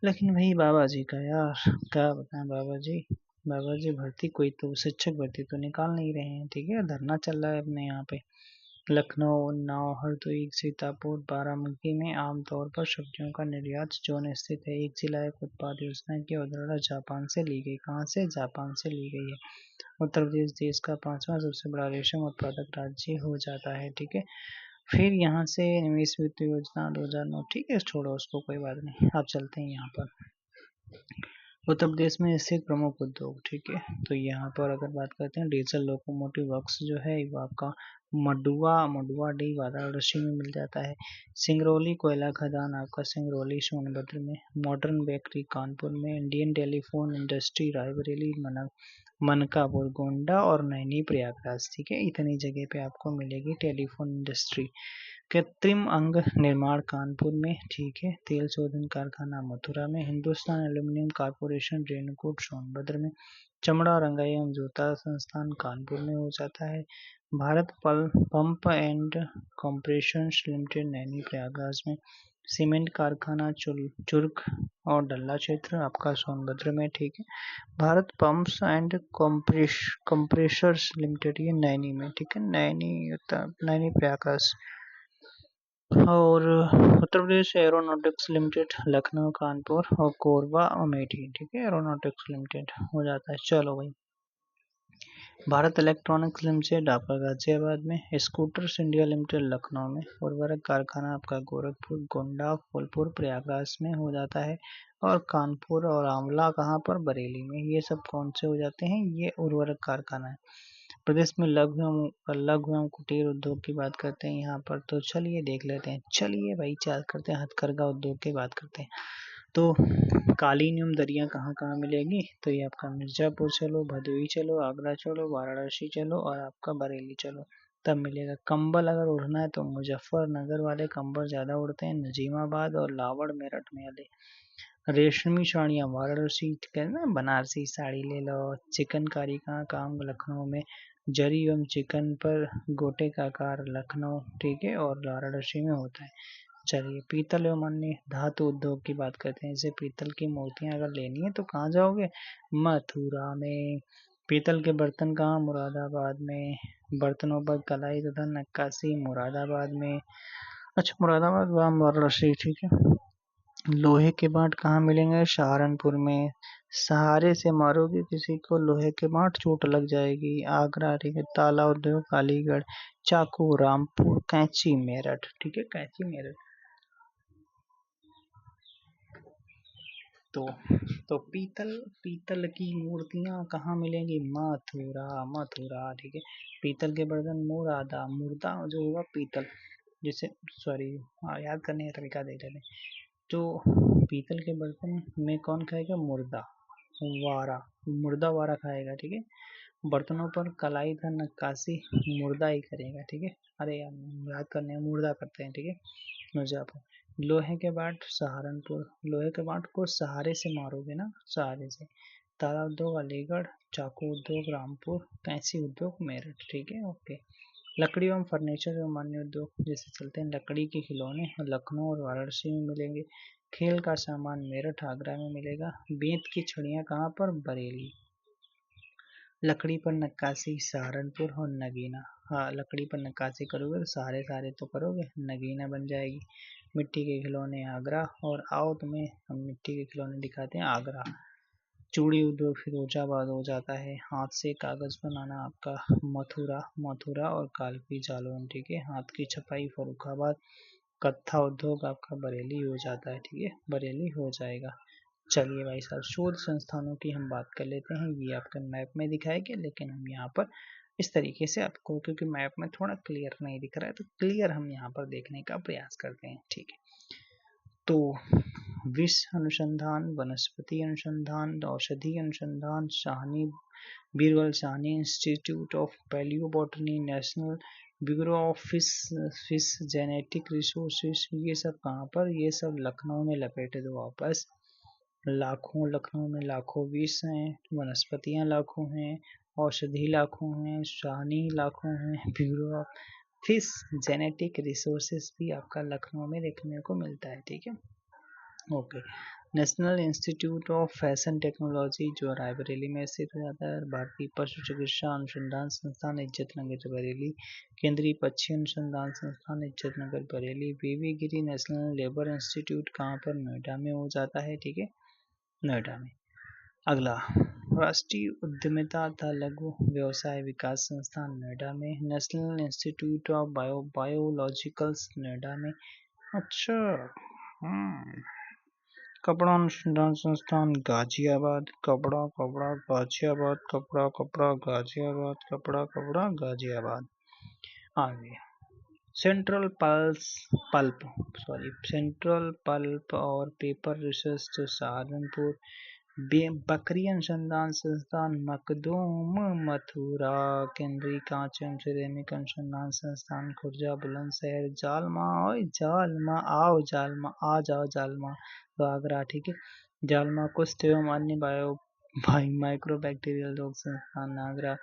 लेकिन भाई बाबा जी का यार, क्या बताएं बाबा जी भर्ती कोई तो शिक्षक भर्ती तो निकाल नहीं रहे हैं, ठीक है। धरना चल रहा है अपने यहाँ पे। लखनऊ, उन्नाव, हरदोई, सीतापुर, बाराबंकी में आमतौर पर सब्जियों का निर्यात जोन स्थित है। एक जिला एक उत्पाद योजना की अवधारणा जापान से ली गई। कहाँ से, जापान से ली गई है। उत्तर प्रदेश देश का 5वां सबसे बड़ा रेशम उत्पादक राज्य हो जाता है, ठीक है। फिर यहाँ से निवेश वित्त योजना 2009, ठीक है, छोड़ो उसको, कोई बात नहीं। आप चलते हैं यहाँ पर उत्तर प्रदेश में स्थित प्रमुख उद्योग, ठीक है। तो यहाँ पर अगर बात करते हैं डीजल लोकोमोटिव वर्क्स जो है वो आपका मडुआ डी वाराणसी में मिल जाता है। सिंगरौली कोयला खदान आपका सिंगरौली सोनभद्र में। मॉडर्न बेकरी कानपुर में। Indian telephone industry Raebareli, Mankapur, Gonda और नैनी प्रयागराज, ठीक है। इतनी जगह पे आपको मिलेगी टेलीफोन इंडस्ट्री। कृत्रिम अंग निर्माण कानपुर में, ठीक है। तेल शोधन कारखाना मथुरा में। हिंदुस्तान एल्यूमिनियम कॉर्पोरेशन रेणुकूट सोनभद्र में। चमड़ा रंगाई एवं जूता संस्थान कानपुर में हो जाता है। Bharat pump and compressors limited Naini Prayagraj में। सीमेंट कारखाना चुर्क और डल्ला क्षेत्र आपका सोनभद्र में, ठीक है। Bharat pumps and compressors limited ये नैनी में, ठीक है। नैनी प्रयागराज। और उत्तर प्रदेश एरोनॉटिक्स लिमिटेड लखनऊ, कानपुर और कोरबा अमेठी, ठीक है। एरोनॉटिक्स लिमिटेड हो जाता है। चलो भाई, भारत इलेक्ट्रॉनिक्स लिमिटेड आपका गाजियाबाद में। स्कूटर्स इंडिया लिमिटेड लखनऊ में। उर्वरक कारखाना आपका गोरखपुर, गोंडा, फूलपुर, प्रयागराज में हो जाता है। और कानपुर और आंवला कहाँ पर, बरेली में। ये सब कौन से हो जाते हैं, ये उर्वरक कारखाना है। प्रदेश में लघु एवं कुटीर उद्योग की बात करते हैं यहाँ पर, तो चलिए देख लेते हैं। चलिए भाई, चाल करते हैं हथकरघा उद्योग की बात करते हैं। तो कालीन एवं दरियाँ कहाँ कहाँ मिलेगी, तो ये आपका मिर्जापुर चलो, भदोही चलो, आगरा चलो, वाराणसी चलो और आपका बरेली चलो, तब मिलेगा। कंबल अगर उड़ना है तो मुजफ्फरनगर वाले कंबल ज़्यादा उड़ते हैं, नजीमाबाद और लावड़ मेरठ में वाले। रेशमी साड़ियाँ वाराणसी, कहते हैं ना बनारसी साड़ी ले लो। चिकनकारी का काम लखनऊ में, जरी एवं चिकन पर गोटे का आकार लखनऊ, ठीक है, और वाराणसी में होता है। चलिए, पीतल एवं अन्य धातु उद्योग की बात करते हैं। जैसे पीतल की मूर्तियां अगर लेनी है तो कहाँ जाओगे? मथुरा में। पीतल के बर्तन कहाँ? मुरादाबाद में। बर्तनों पर कलाई तथा नक्काशी मुरादाबाद में। अच्छा, मुरादाबाद वाराणसी, ठीक है। लोहे के बाट कहाँ मिलेंगे? सहारनपुर में। सहारे से मारोगे किसी को, लोहे के बाट, चोट लग जाएगी। आगरा, ठीक है। ताला उद्योग अलीगढ़। चाकू रामपुर। कैंची मेरठ, ठीक है, कैंची मेरठ। तो तो पीतल की मूर्तियां कहाँ मिलेंगी? मथुरा, मथुरा, ठीक है। पीतल के बर्तन मुरादा, मुर्दा जो होगा पीतल, जैसे, सॉरी, याद करने का तरीका दे रहे थे। तो पीतल के बर्तन में कौन खाएगा? मुर्दा वारा, मुर्दा वारा खाएगा, ठीक है। बर्तनों पर कलाई का नक्काशी मुर्दा ही करेगा, ठीक है। अरे यार, याद करने में मुर्दा करते हैं, ठीक है। मिर्जापुर। लोहे के बाट सहारनपुर, लोहे के बाट को सहारे से मारोगे ना, सहारे से। ताला उद्योग अलीगढ़। चाकू उद्योग रामपुर। कैंची उद्योग मेरठ, ठीक है, ओके। लकड़ी एवं फर्नीचर एवं अन्य उद्योग जैसे चलते हैं, लकड़ी के खिलौने लखनऊ और वाराणसी में मिलेंगे। खेल का सामान मेरठ आगरा में मिलेगा। बेंत की छड़ियाँ कहाँ पर? बरेली। लकड़ी पर नक्काशी सहारनपुर और नगीना। हाँ, लकड़ी पर नक्काशी करोगे तो सारे सारे तो करोगे, नगीना बन जाएगी। मिट्टी के खिलौने आगरा। और आओ तुम्हें हम मिट्टी के खिलौने दिखाते हैं, आगरा। चूड़ी उद्योग फिरोजाबाद हो जाता है। हाथ से कागज बनाना आपका मथुरा, मथुरा और कालपी जालौन, ठीक है। हाथ की छपाई फर्रुखाबाद। कत्था उद्योग आपका बरेली हो जाता है, ठीक है, बरेली हो जाएगा। चलिए भाई साहब, शोध संस्थानों की हम बात कर लेते हैं। ये आपके मैप में दिखाएंगे, लेकिन हम यहाँ पर इस तरीके से आपको, क्योंकि मैप में थोड़ा क्लियर नहीं दिख रहा है, तो क्लियर हम यहाँ पर देखने का प्रयास करते हैं, ठीक है। तो विष अनुसंधान, वनस्पति अनुसंधान, औषधि अनुसंधान, Shahani, Birbal Sahni institute of palaeobotany, national bureau of fish genetic resources, ये सब कहाँ पर? ये सब लखनऊ में लपेटे दो वापस। लाखों, लखनऊ में लाखों विष हैं, वनस्पतियाँ लाखों हैं, औषधि लाखों हैं, शाहनी लाखों हैं, bureau of fish genetic resources भी आपका लखनऊ में देखने को मिलता है, ठीक है, okay. National institute of fashion technology जो रायबरेली में स्थित हो जाता है। भारतीय पशु चिकित्सा अनुसंधान संस्थान इज्जतनगर बरेली। केंद्रीय पक्षी अनुसंधान संस्थान इज्जतनगर बरेली। बीवी गिरी नेशनल लेबर इंस्टीट्यूट कहाँ पर? नोएडा में हो जाता है, ठीक है, नोएडा में। अगला, राष्ट्रीय उद्यमिता तथा लघु व्यवसाय विकास संस्थान नोएडा में। National institute of biologicals Noida में। अच्छा, कपड़ा अनुसंधान संस्थान गाजियाबाद। कपड़ा कपड़ा गाजियाबाद, कपड़ा कपड़ा गाजियाबाद, कपड़ा कपड़ा गाजियाबाद। आगे, सेंट्रल सेंट्रल पल्प और पेपर रिसर्च सहारनपुर। बकरी अनुसंधान संस्थान मखदूम मथुरा। केंद्रीय कांच एवं सिरेमिक अनुसंधान संस्थान खुर्जा बुलंदशहर। जालमा, ओए जालमा, आओ जालमा, आ जाओ जालमा, तो आगरा, ठीक है। जालमा कुष्ठ एवं अन्य माइक्रोबैक्टीरियल रोग संस्थान आगरा।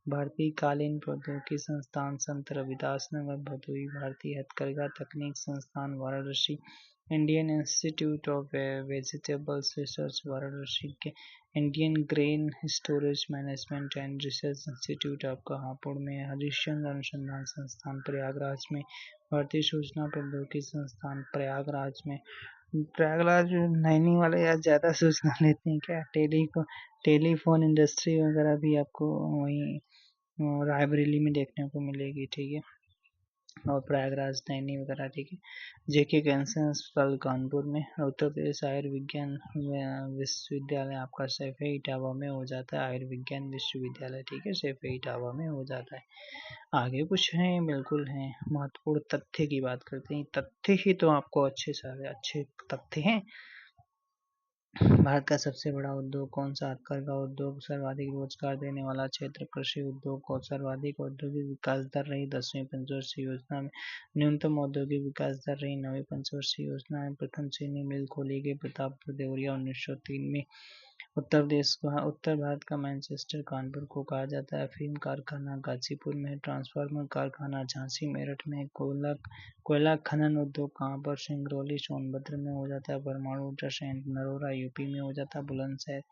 भारतीय कालीन प्रौद्योगिकी संस्थान संत रविदास नगर भदोही। भारतीय हथकरघा तकनीक संस्थान Varanasi. Indian institute of vegetables research Varanasi के। Indian grain storage management and research institute आपका हापुड़ में। हरिश्चंद्र अनुसंधान संस्थान प्रयागराज में। भारतीय सूचना प्रौद्योगिकी संस्थान प्रयागराज में। प्रयागराज नैनी वाले यार ज़्यादा सूचना लेते हैं क्या? टेलीफोन इंडस्ट्री वगैरह भी आपको वहीं रायबरेली में देखने को मिलेगी, ठीक है, और प्रयागराज नैनी वगैरह, ठीक है। जेके कैंसर अस्पताल कानपुर में। उत्तर प्रदेश आयुर्विज्ञान विश्वविद्यालय आपका सैफई इटावा में हो जाता है। आयुर्विज्ञान विश्वविद्यालय, ठीक है, सैफई इटावा में हो जाता है। आगे कुछ है? बिल्कुल है। महत्वपूर्ण तथ्य की बात करते हैं। तथ्य ही तो आपको अच्छे सारे अच्छे तथ्य हैं। भारत का सबसे बड़ा उद्योग कौन सा? हथकरघा उद्योग। सर्वाधिक रोजगार देने वाला क्षेत्र कृषि उद्योग को। सर्वाधिक औद्योगिक विकास दर रही 10वीं पंचवर्षीय योजना में। न्यूनतम औद्योगिक विकास दर रही 9वीं पंचवर्षीय योजना में। प्रथम चीनी मिल खोली गई प्रतापपुर देवरिया 1903 में। उत्तर भारत का मैनचेस्टर कानपुर को कहा जाता है। अफीम कारखाना गाजीपुर में। ट्रांसफार्मर कारखाना झांसी मेरठ में। कोयला खनन उद्योग कहाँ पर? सिंगरौली सोनभद्र में हो जाता है। परमाणु ऊर्जा संयंत्र नरोरा यूपी में हो जाता है। बुलंदशहर।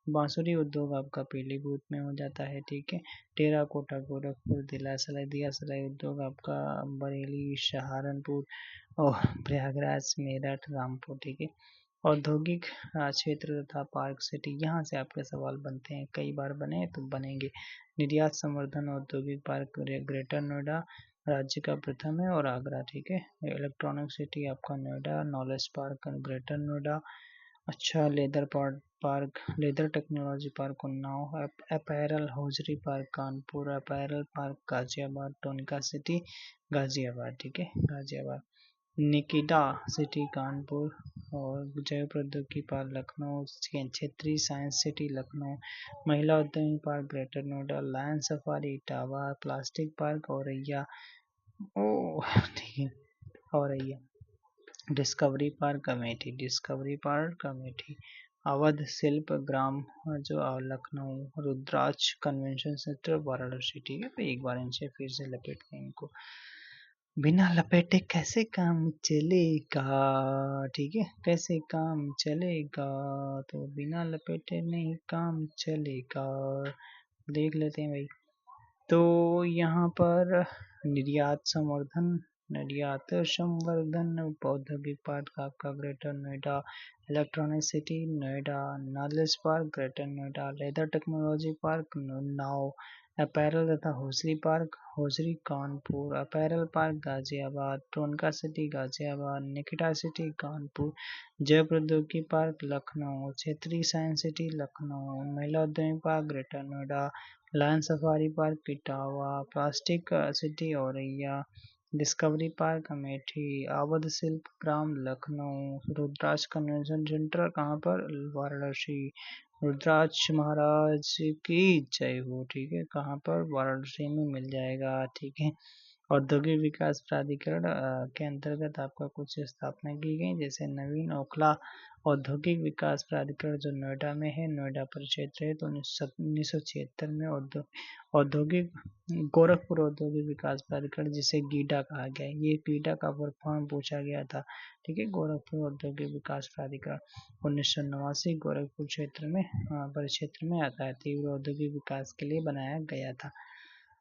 बांसुरी उद्योग आपका पीलीभीत में हो जाता है, ठीक है। टेराकोटा गोरखपुर। दियासलाई उद्योग आपका बरेली सहारनपुर और प्रयागराज मेरठ रामपुर, ठीक है। औद्योगिक क्षेत्र तथा पार्क सिटी, यहाँ से आपके सवाल बनते हैं, कई बार बने तो बनेंगे। निर्यात संवर्धन औद्योगिक पार्क ग्रेटर नोएडा राज्य का प्रथम है और आगरा, ठीक है। इलेक्ट्रॉनिक सिटी आपका Noida. Knowledge park greater Noida. अच्छा, leather technology park Unnao. Apparel hosiery park Kanpur. Apparel park Ghaziabad. Tronica city Ghaziabad, ठीक है, गाजियाबाद। निकिता सिटी कानपुर और जैव प्रौद्योगिकी पार्क लखनऊ। क्षेत्रीय साइंस सिटी लखनऊ। महिला उद्यमी park greater Noida. Lion safari Etawah. Plastic park Auraiya. ओ ठीक है, Auraiya. Discovery park Amethi. Discovery park Amethi. Awadh शिल्प ग्राम जो लखनऊ। रुद्राक्ष कन्वेंशन सेंटर वाराणसी, ठीक है। तो एक बार इनसे फिर से लपेट दें इनको। बिना लपेटे कैसे काम चलेगा, ठीक है, कैसे काम चलेगा? तो बिना लपेटे नहीं काम चलेगा। देख लेते हैं भाई। तो यहाँ पर निर्यात संवर्धन औद्योगिक पार्क आपका greater Noida. Electronic city Noida. Knowledge park greater Noida. Leather technology park Unnao. Apparel तथा hosiery Kanpur. Apparel park Ghaziabad. Tronica city Ghaziabad. Nikita city Kanpur. जैव प्रौद्योगिकी पार्क लखनऊ। क्षेत्रीय साइंस सिटी लखनऊ। महिला उद्यमी park greater Noida. Lion safari park Etawah. Plastic city Auraiya. Discovery park Amethi. Awadh शिल्प ग्राम लखनऊ। रुद्राक्ष कन्वेंशन सेंटर कहाँ पर? वाराणसी। रुद्राक्ष महाराज की जय हो, ठीक है। कहाँ पर? वाराणसी में मिल जाएगा, ठीक है। औद्योगिक विकास प्राधिकरण के अंतर्गत आपका कुछ स्थापना की गई, जैसे नवीन ओखला औद्योगिक विकास प्राधिकरण जो नोएडा में है, नोएडा परिक्षेत्र है, तो 1976 में औद्योगिक गोरखपुर औद्योगिक विकास प्राधिकरण जिसे गीडा कहा गया है, ये गीडा का फुल फॉर्म पूछा गया था, ठीक है। गोरखपुर औद्योगिक विकास प्राधिकरण 1989 गोरखपुर क्षेत्र में परिक्षेत्र में आता है, तीव्र औद्योगिक विकास के लिए बनाया गया था।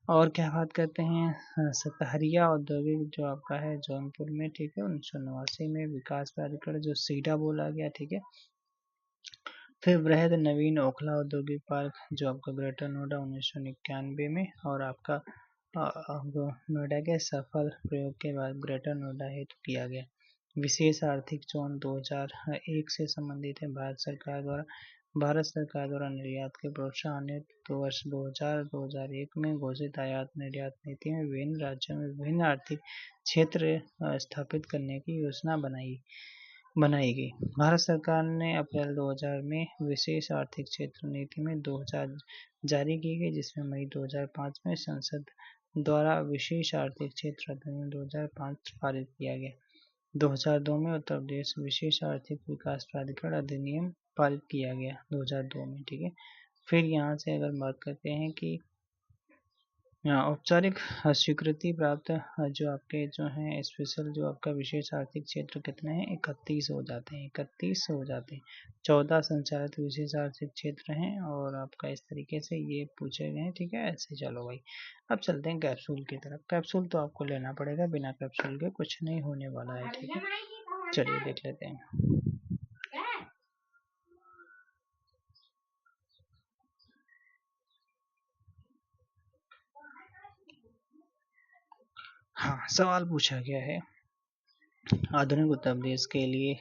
और क्या बात करते हैं, सतहरिया औद्योगिक जो आपका है जौनपुर में, ठीक है, 1989 में विकास प्राधिकरण जो सीडा बोला गया, ठीक है। फिर बृहद नवीन ओखला औद्योगिक पार्क जो आपका ग्रेटर नोएडा 1991 में, और आपका नोएडा के सफल प्रयोग के बाद ग्रेटर नोएडा हेतु किया गया। विशेष आर्थिक जोन 2001 से संबंधित है। भारत सरकार द्वारा निर्यात के प्रोत्साहन हेतु वर्ष 2000-2001 में घोषित आयात निर्यात नीति में विभिन्न राज्यों में विभिन्न आर्थिक क्षेत्र स्थापित करने की योजना बनाई गई। भारत सरकार ने अप्रैल 2000 में विशेष आर्थिक क्षेत्र नीति में 2000 जारी की गई, जिसमें मई 2005 में संसद द्वारा विशेष आर्थिक क्षेत्र अधिनियम 2005 पारित किया गया। 2002 में उत्तर प्रदेश विशेष आर्थिक विकास प्राधिकरण अधिनियम पारित किया गया 2002 में, ठीक है। फिर यहाँ से अगर बात करते हैं कि औपचारिक स्वीकृति प्राप्त जो आपके जो हैं स्पेशल जो आपका विशेष आर्थिक क्षेत्र कितने हैं? 31 हो जाते हैं, 31 हो जाते हैं। 14 संचालित विशेष आर्थिक क्षेत्र हैं और आपका इस तरीके से ये पूछे गए हैं, ठीक है। ऐसे चलो भाई, अब चलते हैं कैप्सूल की तरफ। कैप्सूल तो आपको लेना पड़ेगा, बिना कैप्सूल के कुछ नहीं होने वाला है, ठीक है। चलिए देख लेते हैं। हाँ, सवाल पूछा गया है, आधुनिक उत्तर प्रदेश के लिए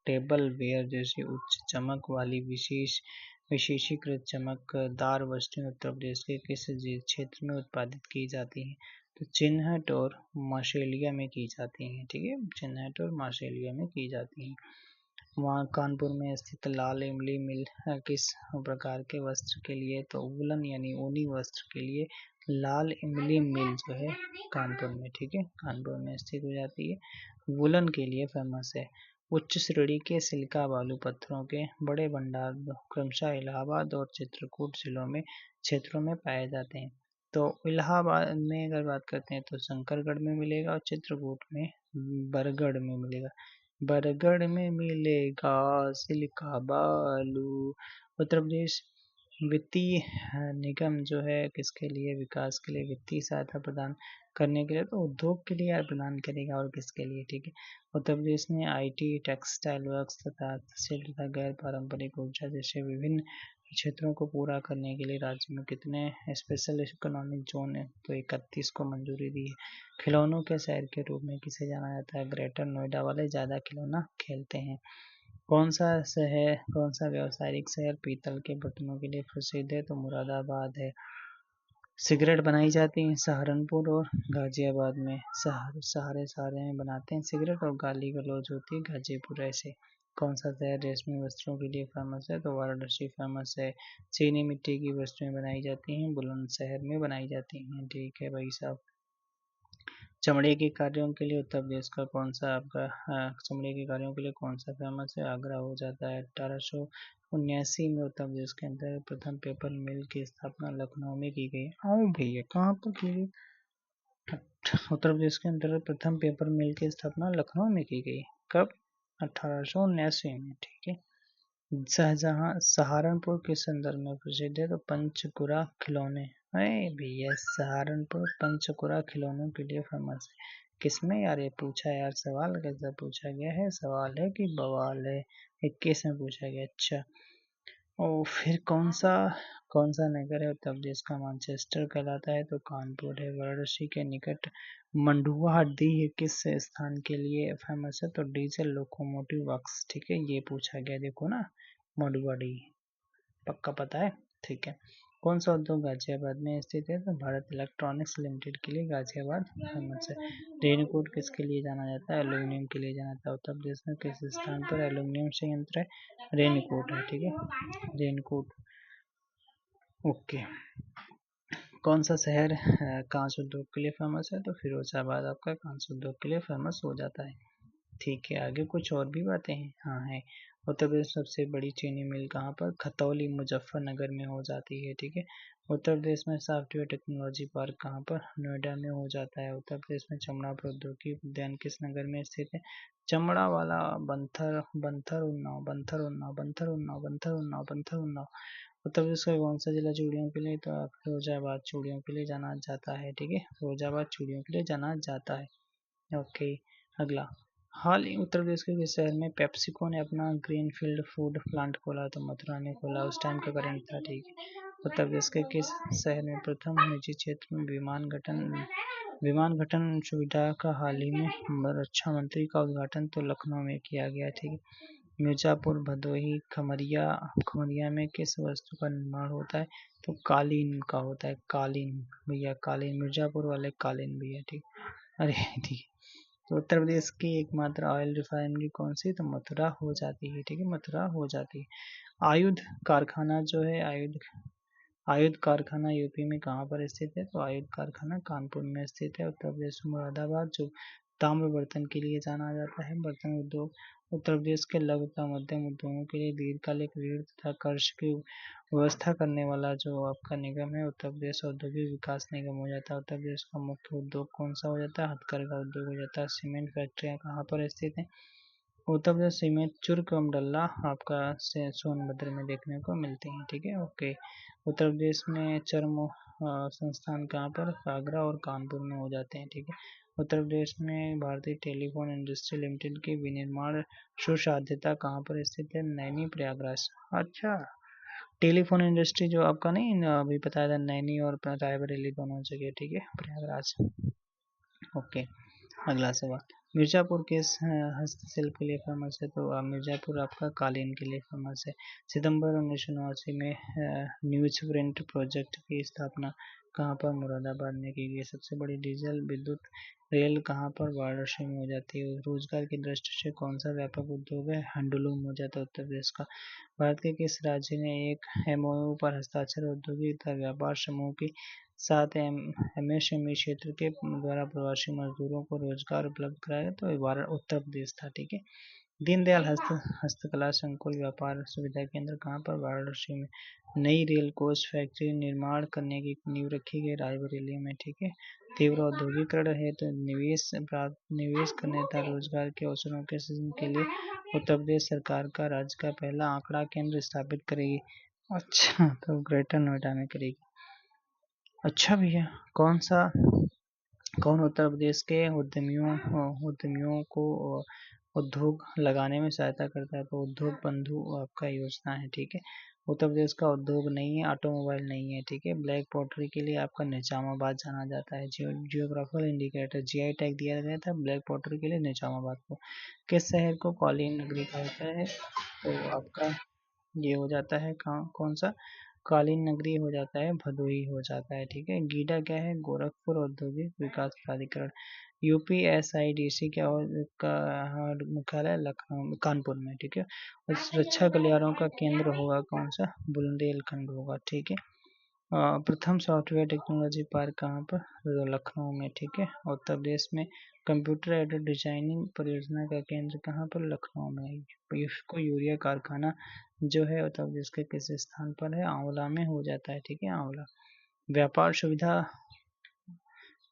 टेबल वेयर जैसी उच्च चमक वाली विशेषीकृत चमकदार वस्तुएं उत्तर प्रदेश के किस क्षेत्र में उत्पादित की जाती हैं? तो चिन्हट और मार्शेलिया में की जाती हैं, ठीक है, चिन्हट और मार्शेलिया में की जाती हैं। वहाँ कानपुर में स्थित लाल इमली मिल किस प्रकार के वस्त्र के लिए, तो वुलन यानी ऊनी वस्त्र के लिए लाल इमली मिल जो है कानपुर में, ठीक है, कानपुर में स्थित हो जाती है, वुलन के लिए फेमस है। उच्च श्रेणी के सिलिका बालू पत्थरों के बड़े भंडार क्रमशः इलाहाबाद और चित्रकूट जिलों में क्षेत्रों में पाए जाते हैं। तो इलाहाबाद में अगर बात करते हैं तो शंकरगढ़ में मिलेगा और चित्रकूट में बरगढ़ में मिलेगा। बरगढ़ में मिलेगा सिलिका बालू। उत्तर प्रदेश वित्तीय निगम जो है किसके लिए, विकास के लिए वित्तीय सहायता प्रदान करने के लिए, तो उद्योग के लिए प्रदान करेगा और किसके लिए, ठीक है। उत्तर प्रदेश ने आईटी, टेक्सटाइल वर्क्स तथा शिल्प तथा गैर पारंपरिक ऊर्जा जैसे विभिन्न क्षेत्रों को पूरा करने के लिए राज्य में कितने स्पेशल इकोनॉमिक जोन है, तो 31 को मंजूरी दी है। खिलौनों के शहर के रूप में किसे जाना जाता है, ग्रेटर नोएडा वाले ज़्यादा खिलौना खेलते हैं। कौन सा व्यावसायिक शहर पीतल के बर्तनों के लिए प्रसिद्ध है, तो मुरादाबाद है। सिगरेट बनाई जाती है सहारनपुर और गाजियाबाद में, सहारे में बनाते हैं सिगरेट, और गाली गलौज होती है गाजीपुर। ऐसे कौन सा शहर रेशमी वस्त्रों के लिए फेमस है, तो वाराणसी फेमस है। चीनी मिट्टी की वस्तुएं बनाई जाती हैं बुलंदशहर में बनाई जाती हैं, ठीक है भाई साहब। चमड़े के कार्यों के लिए उत्तर प्रदेश का कौन सा आपका चमड़े के कार्यों के लिए कौन सा फेमस है, आगरा हो जाता है। 1879 में उत्तर प्रदेश के अंदर प्रथम पेपर मिल की स्थापना लखनऊ में की गई। आओ भैया कहाँ पर की गई, उत्तर प्रदेश के अंदर प्रथम पेपर मिल की स्थापना लखनऊ में की गई। कब, 1879 में, ठीक है। शाहजहां सहारनपुर के संदर्भ में प्रसिद्ध है, तो पंचकुरा खिलौने। अरे भैया सहारनपुर पंचकुरा खिलौनों के लिए फेमस है। किसमें यार ये पूछा यार सवाल, कैसा पूछा गया है, सवाल है कि बवाल है, 21 में पूछा गया। अच्छा, और फिर कौन सा नगर है उत्तर प्रदेश का मैनचेस्टर कहलाता है, तो कानपुर है। वाराणसी के निकट मंडुआडीह किस स्थान के लिए फेमस है, तो डीजल लोकोमोटिव वर्क्स, ठीक है, ये पूछा गया, देखो ना, मंडुआडीह पक्का पता है, ठीक है। कौन सा उद्योग गाजियाबाद में स्थित है, तो भारत इलेक्ट्रॉनिक्स लिमिटेड के लिए गाजियाबाद फेमस है। रेनकोट किसके लिए जाना जाता है, एल्यूमिनियम के लिए जाना जाता है। उत्तर प्रदेश में किस स्थान पर एल्यूमिनियम संयंत्र है, रेनकोट है, ठीक है, रेनकोट, ओके। कौन सा शहर कांच उद्योग के लिए फेमस है, तो फिरोजाबाद आपका कांच उद्योग के लिए फेमस हो जाता है, ठीक है। आगे कुछ और भी बातें हैं, हाँ है। उत्तर प्रदेश सबसे बड़ी चीनी मिल कहाँ पर, खतौली मुजफ्फरनगर में हो जाती है, ठीक है। उत्तर प्रदेश में सॉफ्टवेयर टेक्नोलॉजी पार्क कहाँ पर, नोएडा में हो जाता है। उत्तर प्रदेश में चमड़ा प्रौद्योगिकी उद्यान किस नगर में स्थित है, चमड़ा वाला बंथर बंथर उन्नाव बंथर उन्नाव बंथर उन्नाव बंथर उन्नाव बंथर उन्नाव। उत्तर प्रदेश का कौन सा जिला चूड़ियों के लिए, तो फिरोजाबाद चूड़ियों के लिए जाना जाता है, ठीक है, फिरोजाबाद चूड़ियों के लिए जाना जाता है, ओके। अगला, हाल ही उत्तर प्रदेश के किस शहर में पेप्सिको ने अपना ग्रीनफील्ड फूड प्लांट खोला, तो मथुरा में खोला, उस टाइम का करंट था, ठीक है। उत्तर प्रदेश के किस शहर में प्रथम निजी क्षेत्र में विमान गठन सुविधा का हाल ही में रक्षा मंत्री का उद्घाटन, तो लखनऊ में किया गया, ठीक है। मिर्जापुर, भदोही, खमरिया में किस वस्तु का निर्माण होता है, तो कालीन का होता है, कालीन भैया, कालीन, मिर्जापुर वाले कालीन भैया, ठीक, अरे ठीक है। तो उत्तर प्रदेश की एकमात्र ऑयल रिफाइनरी कौन सी, तो मथुरा हो जाती है, ठीक है, मथुरा हो जाती है। आयुध कारखाना जो है, आयुध कारखाना यूपी में कहाँ पर स्थित है, तो आयुध कारखाना कानपुर में स्थित है। उत्तर प्रदेश में मुरादाबाद जो ताम्र बर्तन के लिए जाना जाता है, बर्तन उद्योग। उत्तर प्रदेश के लघु तथा मध्यम उद्योगों के लिए दीर्घकालिक ऋण तथा कर्ज की व्यवस्था करने वाला जो आपका निगम है, उत्तर प्रदेश औद्योगिक विकास निगम हो जाता है। उत्तर प्रदेश का मुख्य उद्योग कौन सा हो जाता है, हथकरघा उद्योग हो जाता है। सीमेंट फैक्ट्रियाँ कहाँ पर स्थित हैं, उत्तर प्रदेश सीमेंट चुर्क अमडल्ला आपका सोनभद्र में देखने को मिलते हैं, ठीक है, ओके। उत्तर प्रदेश में चर्म संस्थान कहाँ पर, आगरा और कानपुर में हो जाते हैं, ठीक है। उत्तर प्रदेश में भारतीय टेलीफोन इंडस्ट्री लिमिटेड की विनिर्माण सुसाध्यता कहाँ पर स्थित है, नैनी प्रयागराज। अच्छा, टेलीफोन इंडस्ट्री जो आपका नहीं अभी बताया था, नैनी और रायबरेली दोनों जगह, ठीक है, प्रयागराज, ओके। अगला सवाल, मिर्ज़ापुर किस हस्तशिल्प के लिए फेमस है? तो मिर्ज़ापुर आपका कालीन के लिए फेमस है। सितंबर 1989 में न्यूज प्रिंट प्रोजेक्ट की स्थापना कहाँ पर? मुरादाबाद में की गई। सबसे बड़ी डीजल विद्युत रेल कहाँ पर? वाराणसी में हो जाती है। रोजगार की दृष्टि से कौन सा व्यापक उद्योग है? हैंडलूम हो जाता है उत्तर प्रदेश का। भारत के किस राज्य ने एक एमओयू पर हस्ताक्षर औद्योगिक तथा व्यापार समूह की साथ एमएसएमई क्षेत्र के द्वारा प्रवासी मजदूरों को रोजगार उपलब्ध कराया? तो उत्तर प्रदेश था। ठीक है। दीनदयाल हस्तकला संकुल व्यापार सुविधा केंद्र कहाँ पर? वाराणसी में। नई रेल कोच फैक्ट्री निर्माण करने की नींव रखी गई रायबरेली में। ठीक है। तीव्र औद्योगिकरण है तो निवेश करने तथा रोजगार के अवसरों के सृजन के लिए उत्तर प्रदेश सरकार का राज्य का पहला आंकड़ा केंद्र स्थापित करेगी। अच्छा, तो ग्रेटर नोएडा में करेगी। अच्छा भैया, कौन उत्तर प्रदेश के उद्यमियों को उद्योग लगाने में सहायता करता है? तो उद्योग बंधु आपका योजना है। ठीक है। उत्तर प्रदेश का उद्योग नहीं है, ऑटोमोबाइल नहीं है। ठीक है। ब्लैक पॉटरी के लिए आपका निजामाबाद जाना जाता है। जियोग्राफिकल इंडिकेटर जीआई टैग दिया गया था ब्लैक पॉटरी के लिए निजामाबाद को। किस शहर को कालीन नगरी कहा जाता है? तो आपका ये हो जाता है कौन सा? कालीन नगरी हो जाता है, भदोही हो जाता है। ठीक है। गीडा क्या है? गोरखपुर औद्योगिक विकास प्राधिकरण। यूपीएसआईडीसी क्या हो का मुख्यालय? लखनऊ कानपुर में। ठीक है। और सुरक्षा गलियारों का केंद्र होगा कौन सा? बुंदेलखंड होगा। ठीक है। प्रथम सॉफ्टवेयर टेक्नोलॉजी पार्क कहाँ पर? तो लखनऊ में। ठीक है। उत्तर प्रदेश में कंप्यूटर एडेड डिजाइनिंग परियोजना का केंद्र कहाँ पर? लखनऊ में। इफ्को यूरिया कारखाना जो है उत्तर प्रदेश के किस स्थान पर है? आंवला में हो जाता है। ठीक है। आंवला। व्यापार सुविधा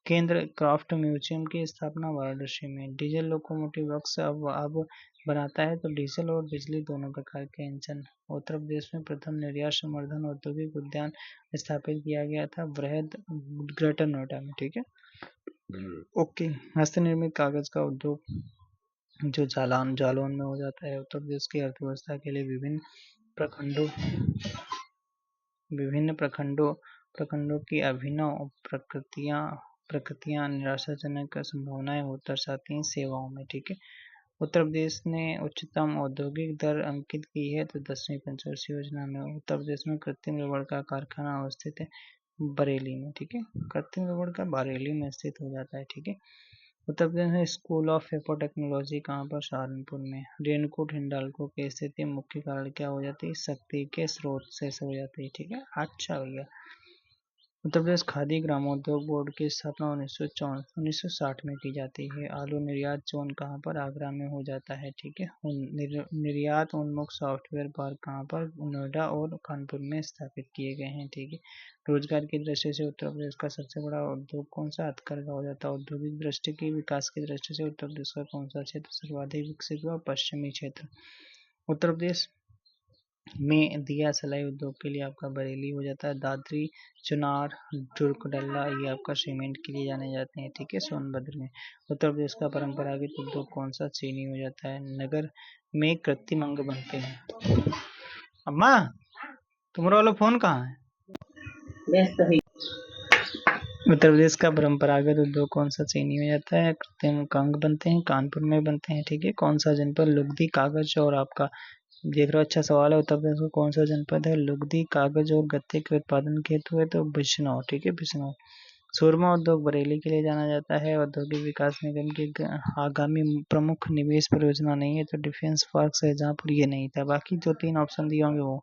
केंद्र क्राफ्ट म्यूजियम की स्थापना वाराणसी में। डीजल लोकोमोटिव वर्क्स अब बनाता है तो डीजल और बिजली दोनों प्रकार के इंजन। उत्तर प्रदेश में प्रथम निर्यात संवर्धन औद्योगिक उद्यान स्थापित किया गया था वृहद ग्रेटर नोएडा में। ठीक है। ओके। हस्तनिर्मित कागज का उद्योग जो जालौन में हो जाता है। उत्तर प्रदेश की अर्थव्यवस्था के लिए विभिन्न प्रखंडों की अभिनव प्रकृतियां निराशाजनक संभावनाएं दर्शाती हैं सेवाओं में। ठीक है। उत्तर प्रदेश ने उच्चतम औद्योगिक दर अंकित की है तो 10वीं पंचवर्षीय योजना में। उत्तर प्रदेश में कृत्रिम रबड़ का कारखाना अवस्थित है बरेली में। ठीक है। कृत्रिम रबड़ का बरेली में स्थित हो जाता है। ठीक है। उत्तर प्रदेश में स्कूल ऑफ पेपर टेक्नोलॉजी कहाँ पर? सहारनपुर में। रेणुकूट हिंडाल्को की स्थिति मुख्य कारण क्या हो जाती है? शक्ति के स्रोत से हो जाती है। ठीक है। अच्छा भैया, उत्तर प्रदेश खादी ग्रामोद्योग बोर्ड की स्थापना 1960 में की जाती है। आलू निर्यात जोन कहाँ पर? आगरा में हो जाता है। ठीक है। निर्यात उन्मुख सॉफ्टवेयर पार्क कहाँ पर? नोएडा और कानपुर में स्थापित किए गए हैं। ठीक है। रोजगार की दृष्टि से उत्तर प्रदेश का सबसे बड़ा उद्योग कौन सा? हथकरघा हो जाता है। औद्योगिक दृष्टि की विकास की दृष्टि से उत्तर प्रदेश का कौन सा क्षेत्र सर्वाधिक विकसित हुआ? पश्चिमी क्षेत्र। उत्तर प्रदेश में दिया सलाई उद्योग के लिए आपका बरेली हो जाता है। दादरी, चुनार, दुर्गडल्ला ये आपका सीमेंट के लिए जाने जाते हैं। ठीक है। सोनभद्र में। उत्तर प्रदेश का परंपरागत उद्योग कौन सा? चीनी हो जाता है। नगर में कृत्रिम अंग बनते हैं। अम्मा, तुम्हारा वाला फोन कहाँ है? उत्तर प्रदेश का परंपरागत उद्योग कौन सा? चीनी में जाता है। कृत्रिम अंग बनते हैं, कानपुर में बनते हैं। ठीक है। कौन सा जनपद? लुगदी, कागज और आपका देख रहे हो? अच्छा सवाल है। उत्तर प्रदेश का कौन सा जनपद है? लुगदी, कागज और गत्ते के उत्पादन के हेतु है तो बिजनौर। ठीक है। बिजनौर। सूरमा उद्योग बरेली के लिए जाना जाता है। औद्योगिक विकास निगम की आगामी प्रमुख निवेश परियोजना नहीं है तो डिफेंस पार्क शाहजहांपुर ये नहीं था। बाकी जो 3 ऑप्शन दिए होंगे वो।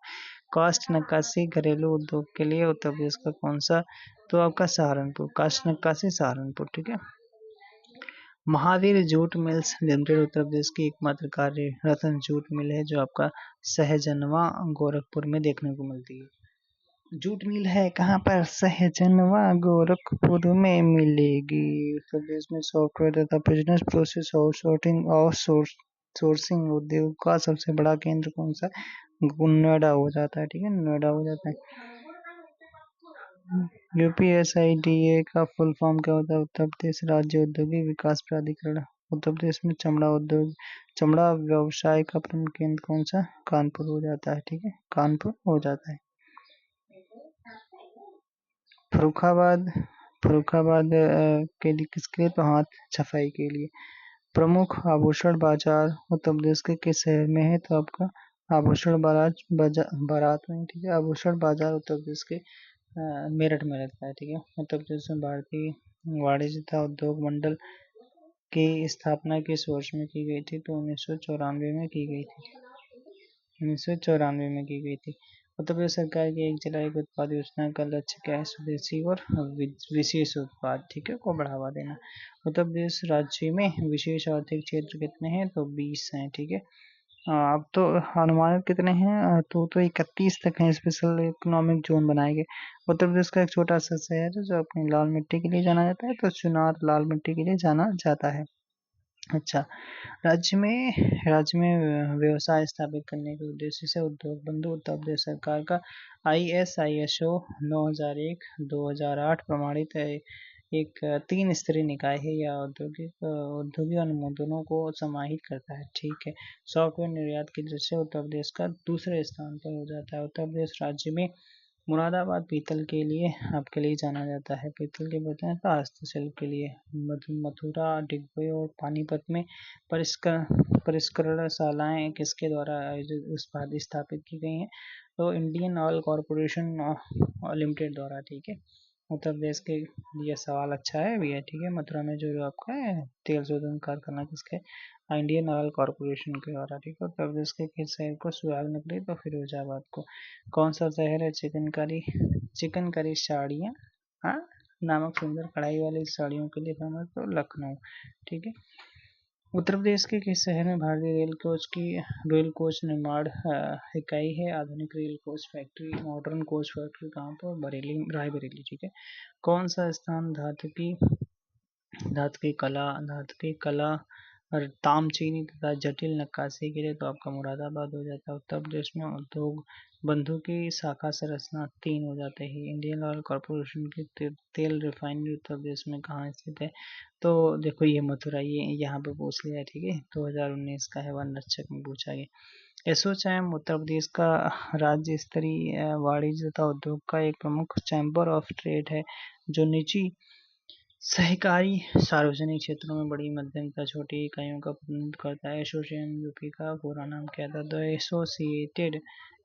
कास्ट नक्काशी घरेलू उद्योग के लिए उत्तर प्रदेश का कौन सा? तो आपका सहारनपुर। कास्ट नक्काशी सहारनपुर। ठीक है। Mahavir jute mills limited Uttar Pradesh की एकमात्र कार्य रत्न जूट मिल है जो आपका सहजनवा गोरखपुर में देखने को मिलती है। जूट मिल है कहाँ पर? सहजनवा गोरखपुर में मिलेगी। उत्तर प्रदेश में सॉफ्टवेयर तथा बिजनेस प्रोसेस आउटसोर्सिंग उद्योग का सबसे बड़ा केंद्र कौन सा? नोएडा हो जाता है। ठीक है। नोएडा हो जाता है। यूपीएसआईडीए का फुल फॉर्म क्या होता है? उत्तर प्रदेश राज्य औद्योगिक विकास प्राधिकरण। उत्तर प्रदेश में चमड़ा व्यवसाय का प्रमुख केंद्र कौन सा? कानपुर हो जाता है। ठीक है। कानपुर हो जाता है। फर्रुखाबाद के लिए किसके लिए? तो हाथ सफाई के लिए। प्रमुख आभूषण बाजार उत्तर प्रदेश के किस शहर में है? तो आपका आभूषण बारात में, ठीक है। आभूषण बाजार उत्तर प्रदेश के मेरठ में लगता है, ठीक है। उत्तर प्रदेश में भारतीय वाणिज्य तथा उद्योग मंडल की स्थापना किस वर्ष में की गई थी? तो 1994 में की गई थी। 1994 में की गई थी। उत्तर प्रदेश सरकार की एक जिला एक उत्पाद योजना का लक्ष्य क्या है? स्वदेशी और विशेष उत्पाद, ठीक है, को बढ़ावा देना। उत्तर प्रदेश राज्य में विशेष आर्थिक क्षेत्र कितने हैं? तो 20 हैं, ठीक है। अब तो अनुमानित कितने हैं? तो 31 तक हैं। स्पेशल इकोनॉमिक जोन बनाए गए। उत्तर प्रदेश का एक छोटा सा शहर है जो अपनी लाल मिट्टी के लिए जाना जाता है, तो चुनार लाल मिट्टी के लिए जाना जाता है। अच्छा, राज्य में व्यवसाय स्थापित करने के उद्देश्य से उद्योग बंधु उत्तर प्रदेश सरकार का ISO 9001-2008 प्रमाणित है। एक 3 स्तरीय निकाय है या औद्योगिक अनुमोदनों को समाहित करता है, ठीक है। सॉफ्टवेयर निर्यात की दृष्टि से उत्तर प्रदेश का दूसरे स्थान पर हो जाता है। उत्तर प्रदेश राज्य में मुरादाबाद पीतल के लिए आपके लिए जाना जाता है। पीतल के बर्तन का हस्तशिल्प के लिए मथुरा, डिगबई और पानीपत में परिष्करणशालाएं किसके द्वारा स्थापित की गई हैं? तो इंडियन ऑयल कॉरपोरेशन लिमिटेड द्वारा, ठीक है। उत्तर प्रदेश के ये सवाल अच्छा है भैया, ठीक है। मथुरा में जो आपका है तेल शोधन कारखाना किसके? इंडियन ऑयल कॉरपोरेशन के द्वारा, ठीक है। उत्तर प्रदेश के किस शहर को सुहाग नगरी? तो फिरोजाबाद को। कौन सा शहर है चिकनकारी साड़ियाँ, हाँ, नामक सुंदर कढ़ाई वाली साड़ियों के लिए फेमस? तो लखनऊ, ठीक है। उत्तर प्रदेश के किस शहर में भारतीय रेल कोच निर्माण इकाई है? आधुनिक rail coach factory, modern coach factory कहाँ पर? बरेली, रायबरेली, ठीक है। कौन सा स्थान धातु की कला और तामचीनी तथा जटिल नक्काशी के लिए? तो आपका मुरादाबाद हो जाता है। उत्तर प्रदेश में उद्योग बंधु की शाखा संरचना 3 हो जाते हैं। इंडियन ऑयल कॉरपोरेशन की तेल रिफाइनरी उत्तर प्रदेश में कहाँ स्थित है? तो देखो ये मथुरा, ये यहाँ पे पूछ लिया है, ठीक है। 2019 का है, वन रक्षक में पूछा गया। एसोचैम उत्तर प्रदेश का राज्य स्तरीय वाणिज्य तथा उद्योग का एक प्रमुख चैम्बर ऑफ ट्रेड है जो निजी, सहकारी, सार्वजनिक क्षेत्रों में बड़ी, मध्यम तथा छोटी इकाइयों का प्रतिनिधित्व करता है। एसोचैम यूपी का पूरा नाम क्या था? The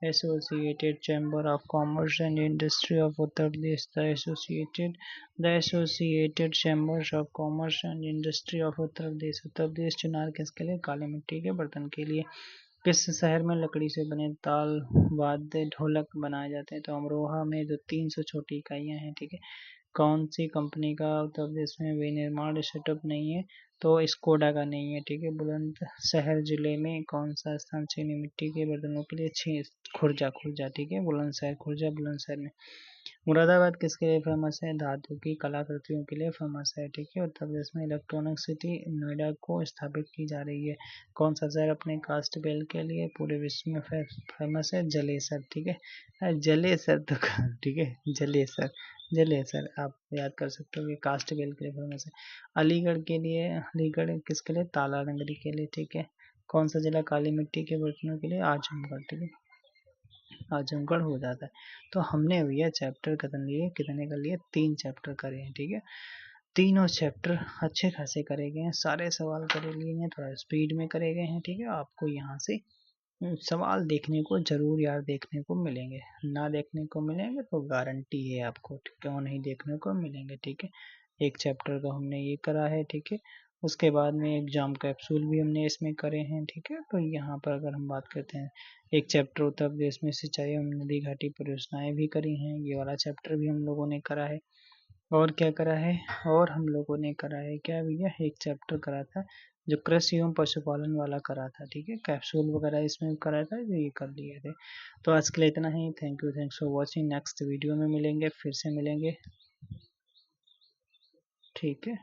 associated chamber of commerce and industry of Uttar Pradesh. The associated chambers of commerce and industry of Uttar Pradesh. Uttar Pradesh Chunar किसके लिए? काली मिट्टी के बर्तन के लिए। किस शहर में लकड़ी से बने ताल, वाद्य, ढोलक बनाए जाते हैं? तो अमरोहा में जो 300 छोटी इकाइयां हैं, ठीक है। कौन सी कंपनी का उत्तर प्रदेश में विनिर्माण सेटअप नहीं है? तो स्कोडा का नहीं है, ठीक है। बुलंदशहर जिले में कौन सा स्थान चीनी मिट्टी के बर्तनों के लिए? खुर्जा, ठीक है। बुलंदशहर में। मुरादाबाद किसके लिए फेमस है? धातु की कलाकृतियों के लिए फेमस है, ठीक है। उत्तर प्रदेश में इलेक्ट्रॉनिक सिटी नोएडा को स्थापित की जा रही है। कौन सा शहर अपने कास्ट बेल के लिए पूरे विश्व में फेमस है? जलेसर, ठीक है। जलेसर तो ठीक है, जलेसर आप याद कर सकते हो, ये कास्ट बेल के लिए फेमस है। अलीगढ़ किसके लिए? ताला नगरी के लिए, ठीक है। कौन सा जिला काली मिट्टी के बर्तनों के लिए? आजमगढ़, ठीक है, आजमगढ़ हो जाता है। तो हमने भैया चैप्टर कितने कर लिए? 3 चैप्टर करे हैं, ठीक है। तीनों चैप्टर अच्छे खासे करे गए हैं, सारे सवाल करे लिए हैं, थोड़ा स्पीड में करे गए हैं, ठीक है। आपको यहाँ से सवाल देखने को जरूर यार देखने को मिलेंगे, ना देखने को मिलेंगे तो गारंटी है आपको, ठीक है, वो नहीं देखने को मिलेंगे, ठीक है। एक चैप्टर का हमने ये करा है, ठीक है। उसके बाद में एग्जाम कैप्सूल भी हमने इसमें करे हैं, ठीक है। तो यहाँ पर अगर हम बात करते हैं, एक चैप्टर उत्तर प्रदेश में सिंचाई एवं नदी घाटी परियोजनाएं भी करी हैं, ये वाला चैप्टर भी हम लोगों ने करा है। और क्या करा है? और हम लोगों ने करा है क्या भैया? एक चैप्टर करा था जो कृषि एवं पशुपालन वाला करा था, ठीक है। कैप्सूल वगैरह इसमें करा था, जो ये कर लिए थे। तो आज के लिए इतना ही। Thanks for watching. Next video में मिलेंगे, फिर से मिलेंगे, ठीक है।